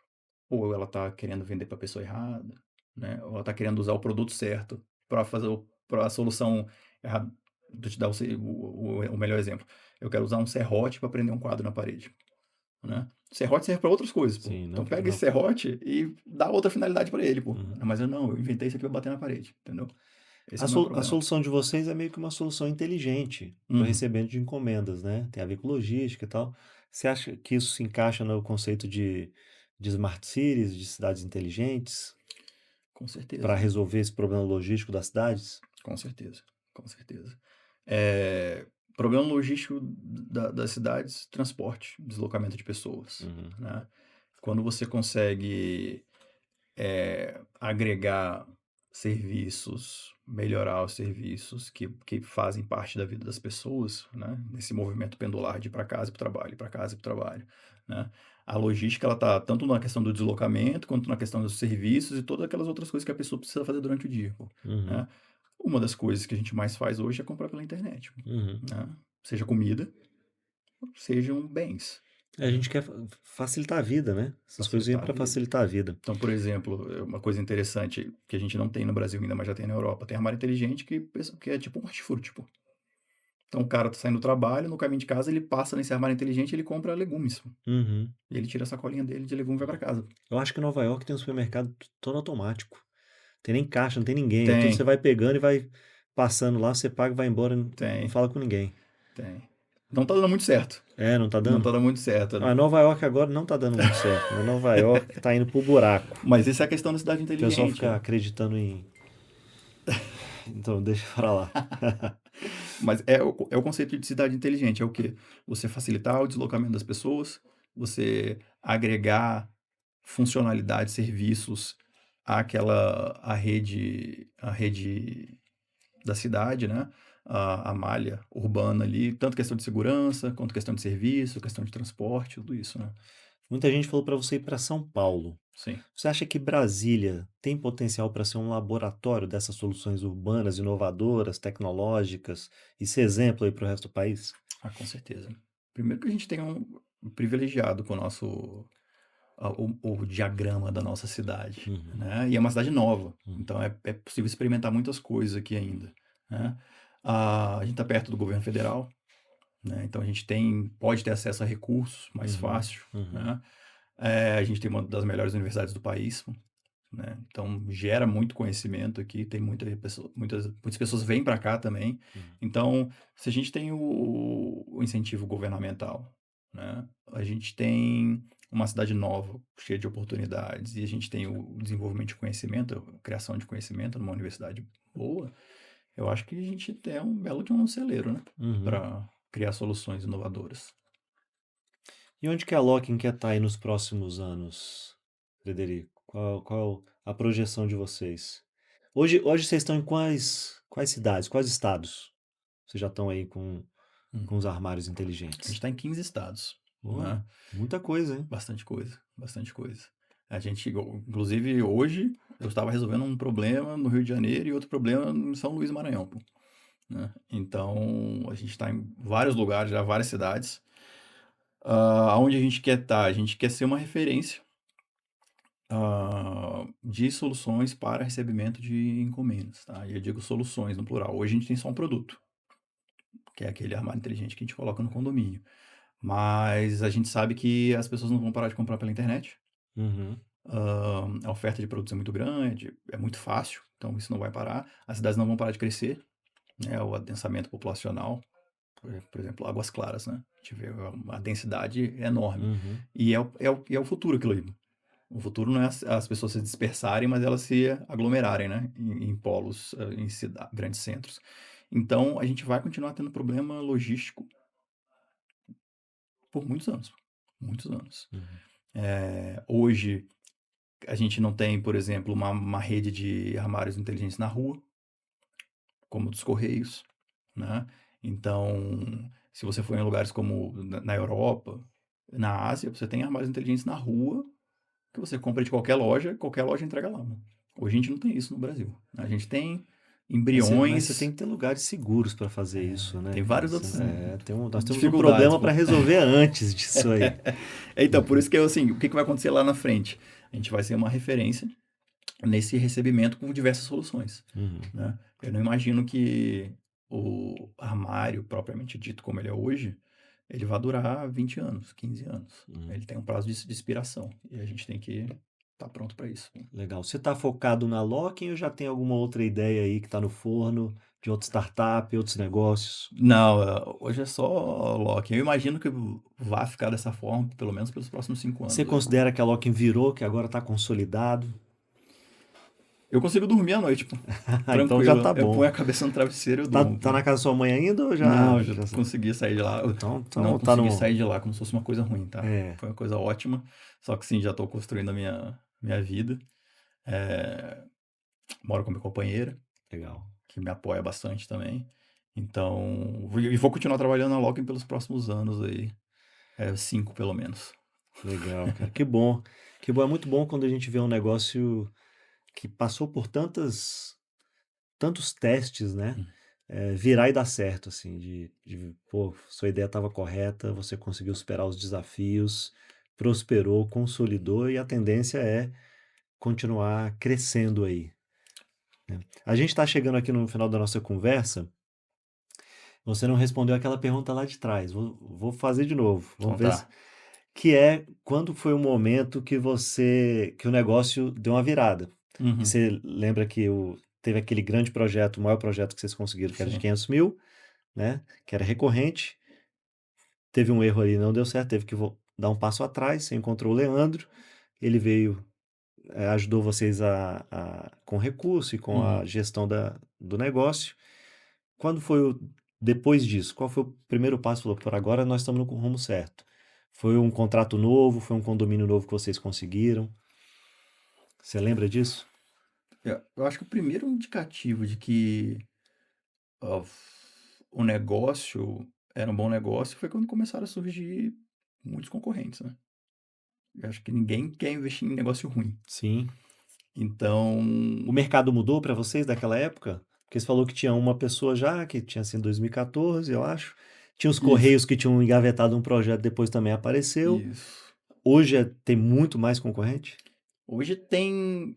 ou ela está querendo vender para a pessoa errada, né? Ou ela está querendo usar o produto certo para fazer para a solução errada. Vou te dar o melhor exemplo. Eu quero usar um serrote para prender um quadro na parede, né? Serrote serve para outras coisas, pô. sim, Então não, pega esse não. serrote e dá outra finalidade para ele, pô. Uhum. Mas eu inventei isso aqui para bater na parede, entendeu? Esse A, é o meu a problema. solução de vocês é meio que uma solução inteligente para o Uhum. recebimento de encomendas, né? Tem a ver com logística e tal. Você acha que isso se encaixa no conceito de smart cities, de cidades inteligentes, Com para certeza. resolver esse problema logístico das cidades? Com certeza, com certeza. Problema logístico das cidades, transporte, deslocamento de pessoas, Uhum, né? Quando você consegue agregar serviços, melhorar os serviços que fazem parte da vida das pessoas, né? Nesse movimento pendular de ir para casa e para o trabalho, para casa e para o trabalho, né? A logística ela tá tanto na questão do deslocamento quanto na questão dos serviços e todas aquelas outras coisas que a pessoa precisa fazer durante o dia, pô, uhum, né? Uma das coisas que a gente mais faz hoje é comprar pela internet, uhum. né? Seja comida, sejam bens, A né? gente quer facilitar a vida, né? Essas coisas vêm Facilitar a para vida. facilitar a vida. Então, por exemplo, uma coisa interessante que a gente não tem no Brasil ainda, mas já tem na Europa, tem armário inteligente que é tipo um hortifruti, tipo. Então, o cara tá saindo do trabalho, no caminho de casa, ele passa nesse armário inteligente e ele compra legumes. Pô. Uhum. E ele tira a sacolinha dele de legume e vai para casa. Eu acho que Nova York tem um supermercado todo automático. Tem nem caixa, não tem ninguém. É tudo você Tem, vai pegando e vai passando lá, você paga e vai embora, não tem, fala com ninguém. tem. Não tá dando muito certo. É, não tá Não dando? tá dando muito certo. Ah, Nova York agora não tá dando muito certo, mas Nova York tá indo pro buraco. Mas isso é a questão da cidade O pessoal inteligente. fica acreditando em. Então, deixa pra lá. Mas é o conceito de cidade inteligente. É o quê? Você facilitar o deslocamento das pessoas, você agregar funcionalidades, serviços à rede da cidade, né? A malha urbana ali, tanto questão de segurança, quanto questão de serviço, questão de transporte, tudo isso, né? Muita gente falou pra você ir pra São Paulo. Sim. Você acha que Brasília tem potencial para ser um laboratório dessas soluções urbanas, inovadoras, tecnológicas e ser exemplo aí para o resto do país? Ah, com certeza. Primeiro que a gente tem um privilegiado com o nosso o diagrama da nossa cidade, Uhum, né? E é uma cidade nova, uhum, então é possível experimentar muitas coisas aqui ainda, né? A gente está perto do governo federal, né? Então a gente pode ter acesso a recursos mais Uhum, fácil, uhum, né? A gente tem uma das melhores universidades do país, né? Então gera muito conhecimento aqui, tem muitas pessoas vêm para cá também. uhum, Então, se a gente tem o incentivo governamental, né? A gente tem uma cidade nova, cheia de oportunidades, e a gente tem o desenvolvimento de conhecimento, a criação de conhecimento numa universidade boa, eu acho que a gente tem um belo de um celeiro, né? uhum. Para criar soluções inovadoras. E onde que a Locking quer estar aí nos próximos anos, Frederico? Qual a projeção de vocês? Hoje vocês estão em quais cidades, quais estados? Vocês já estão aí com Hum. os armários A gente inteligentes? está em 15 estados, Pô, né? muita coisa, hein? Bastante coisa, bastante coisa. A gente, inclusive hoje, eu estava resolvendo um problema no Rio de Janeiro e outro problema em São Luís, Maranhão, pô, né? Então, a gente está em vários lugares, já várias cidades. Aonde a gente quer estar? A gente quer ser uma referência de soluções para recebimento de encomendas, tá? E eu digo soluções no plural. Hoje a gente tem só um produto, que é aquele armário inteligente que a gente coloca no condomínio. Mas a gente sabe que as pessoas não vão parar de comprar pela internet. Uhum, A oferta de produtos é muito grande, é muito fácil, então isso não vai parar. As cidades não vão parar de crescer, né? O adensamento populacional, por exemplo, Águas Claras, né? A gente vê uma densidade enorme. uhum. E é o futuro aquilo ali. O futuro não é as pessoas se dispersarem, mas elas se aglomerarem, né? Em polos, em grandes centros. Então, a gente vai continuar tendo problema logístico por muitos anos. Muitos anos. Uhum. Hoje, a gente não tem, por exemplo, uma rede de armários inteligentes na rua, como dos Correios, né? Então, se você for em lugares como na Europa, na Ásia, você tem armários inteligentes na rua que você compra de qualquer loja entrega lá, né? Hoje a gente não tem isso no Brasil. A gente tem Mas você tem embriões, que ter lugares seguros para fazer isso, né, tem cara? vários outros Nós temos um dificuldades, problema para pô. resolver antes disso aí. Então, por isso que assim, o que vai acontecer lá na frente? A gente vai ser uma referência nesse recebimento com diversas soluções, Uhum, né? Eu não imagino que o armário, propriamente dito como ele é hoje, ele vai durar 20 anos, 15 anos. uhum. Ele tem um prazo de expiração e a gente tem que estar pronto para isso. Legal. Você está focado na Locking ou já tem alguma outra ideia aí que está no forno de outra startup, outros negócios? Não, hoje é só Loki. Eu imagino que vai ficar dessa forma, pelo menos pelos próximos 5 Você anos aí. considera que a Locking virou, que agora está consolidado? Eu consigo dormir à noite, pô. Então já Tranquilo. tá Eu bom. ponho a cabeça no travesseiro e eu Tá, durmo, tá pô. na casa da sua mãe ainda ou Não, eu já já... consegui sair de lá. Eu não Então tá consegui no... sair de lá como se fosse uma coisa ruim, tá? É, Foi uma coisa ótima. Só que sim, já tô construindo a minha vida. É, moro com minha companheira, legal. que me apoia bastante também. Então, e vou continuar trabalhando na Loki pelos próximos anos aí. 5 pelo menos. Legal, cara. Que bom. Que bom. É muito bom quando a gente vê um negócio que passou por tantos testes, né? Virar e dar certo, assim, pô, sua ideia estava correta, você conseguiu superar os desafios, prosperou, consolidou e a tendência é continuar crescendo aí, né? A gente está chegando aqui no final da nossa conversa, você não respondeu aquela pergunta lá de trás, vou fazer de novo, vamos Então ver tá. que é quando foi o momento que o negócio deu uma virada. E Uhum. você lembra que teve aquele grande projeto, o maior projeto que vocês conseguiram, que era de Sim. 500 mil, né? Que era recorrente. Teve um erro ali, não deu certo, teve que dar um passo atrás. Você encontrou o Leandro, ele veio, ajudou vocês com recurso e com a Uhum. gestão do negócio. Quando foi depois disso? Qual foi o primeiro passo? Falou, por agora nós estamos no rumo certo. Foi um contrato novo? Foi um condomínio novo que vocês conseguiram? Você lembra disso? Eu acho que o primeiro indicativo de que ó, o negócio era um bom negócio foi quando começaram a surgir muitos concorrentes, né? Eu acho que ninguém quer investir em negócio ruim. Sim. Então, O mercado mudou para vocês daquela época? Porque você falou que tinha uma pessoa já, que tinha sido em 2014, eu acho. Tinha os isso, Correios que tinham engavetado um projeto, depois também apareceu. isso. Hoje tem muito mais concorrente? Hoje tem.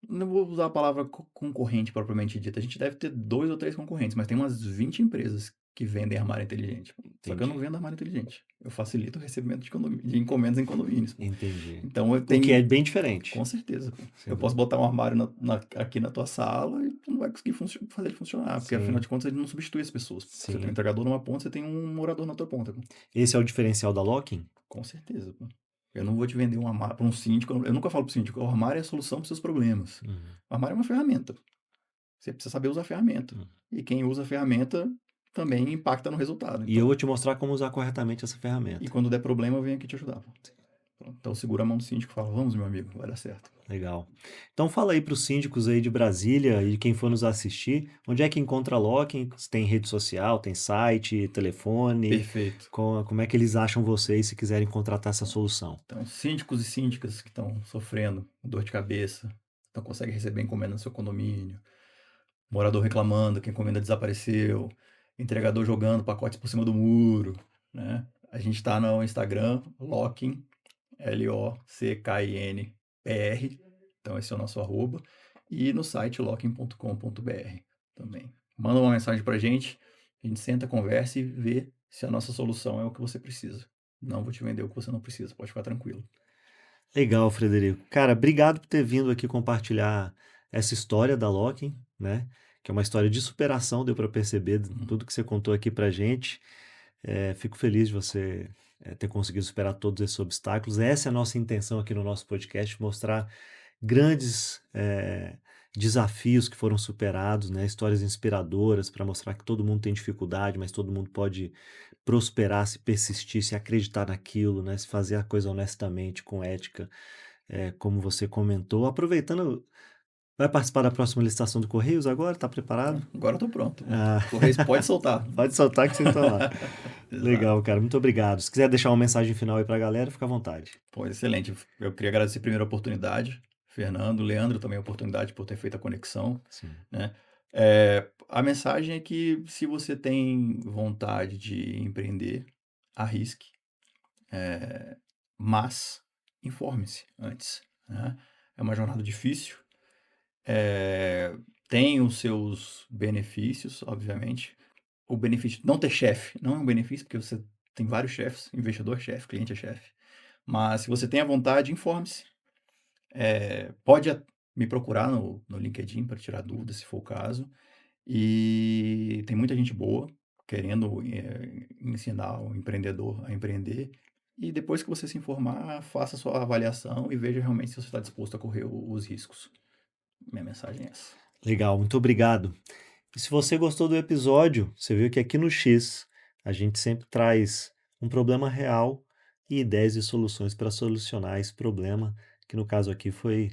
não vou usar a palavra concorrente propriamente dita. A gente deve ter 2 ou 3 concorrentes, mas tem umas 20 empresas que vendem armário inteligente. Só que eu não Entendi, vendo armário inteligente. Eu facilito o recebimento de encomendas em condomínios, pô. entendi. Então eu O que é tenho, bem diferente, com certeza, pô. sem Eu posso dúvida. botar um armário aqui na tua sala e tu não vai conseguir fazer ele funcionar, porque afinal Sim, de contas ele não substitui as pessoas. Você tem um sim. entregador numa ponta, você tem um morador na outra ponta, pô. Esse é o diferencial da Locking? Com certeza, pô. Eu não vou te vender um armário para um síndico. Eu nunca falo para o síndico, o armário é a solução para os seus problemas. Uhum, O armário é uma ferramenta. Você precisa saber usar a ferramenta. uhum. E quem usa a ferramenta também impacta no resultado. E eu Então, vou te mostrar como usar corretamente essa e ferramenta. quando der problema, eu venho aqui te ajudar, pô. Pronto. Então segura a mão do síndico e fala, vamos, meu amigo, vai dar certo. Legal. Então fala aí para os síndicos aí de Brasília e quem for nos assistir, onde é que encontra a Locking? Se tem rede social, tem site, telefone, Perfeito. como é que eles acham vocês se quiserem contratar essa solução? Então, síndicos e síndicas que estão sofrendo dor de cabeça, não conseguem receber encomenda no seu condomínio, morador reclamando que a encomenda desapareceu, entregador jogando pacotes por cima do muro, né? A gente está no Instagram, Lockin, LOCKINPR, então esse é o nosso arroba, e no site lockin.com.br também. Manda uma mensagem pra gente, a gente senta, conversa e vê se a nossa solução é o que você precisa. Não vou te vender o que você não precisa, pode ficar tranquilo. Legal, Frederico. Cara, obrigado por ter vindo aqui compartilhar essa história da Locking, né? Que é uma história de superação, deu para perceber Uhum. tudo que você contou aqui pra gente. Fico feliz de você ter conseguido superar todos esses obstáculos. Essa é a nossa intenção aqui no nosso podcast, mostrar grandes desafios que foram superados, né? Histórias inspiradoras para mostrar que todo mundo tem dificuldade, mas todo mundo pode prosperar se persistir, se acreditar naquilo, né? Se fazer a coisa honestamente, com ética, como você comentou. Aproveitando, vai participar da próxima licitação do Correios agora? Está preparado? Agora eu tô pronto. Ah, Correios, pode soltar. pode soltar que você está lá. Exato. Legal, cara. Muito obrigado. Se quiser deixar uma mensagem final aí para a galera, fica à vontade. Pô, excelente. Eu queria agradecer primeiro a oportunidade, Fernando, Leandro também a oportunidade por ter feito a conexão, Sim. né? A mensagem é que se você tem vontade de empreender, arrisque, mas informe-se antes, né? É uma jornada difícil, tem os seus benefícios, obviamente. O benefício de não ter chefe não é um benefício, porque você tem vários chefes, investidor é chefe, cliente é chefe. Mas se você tem a vontade, informe-se. Pode me procurar no LinkedIn para tirar dúvidas, se for o caso. E tem muita gente boa querendo ensinar o empreendedor a empreender. E depois que você se informar, faça a sua avaliação e veja realmente se você está disposto a correr os riscos. Minha mensagem é essa. Legal, muito obrigado. E se você gostou do episódio, você viu que aqui no X a gente sempre traz um problema real e ideias e soluções para solucionar esse problema, que no caso aqui foi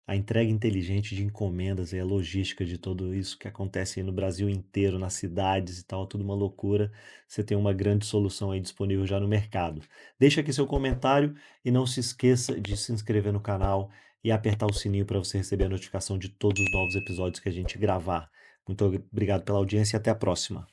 a entrega inteligente de encomendas e a logística de tudo isso que acontece aí no Brasil inteiro, nas cidades e tal, tudo uma loucura. Você tem uma grande solução aí disponível já no mercado. Deixa aqui seu comentário e não se esqueça de se inscrever no canal e apertar o sininho para você receber a notificação de todos os novos episódios que a gente gravar. Muito obrigado pela audiência e até a próxima.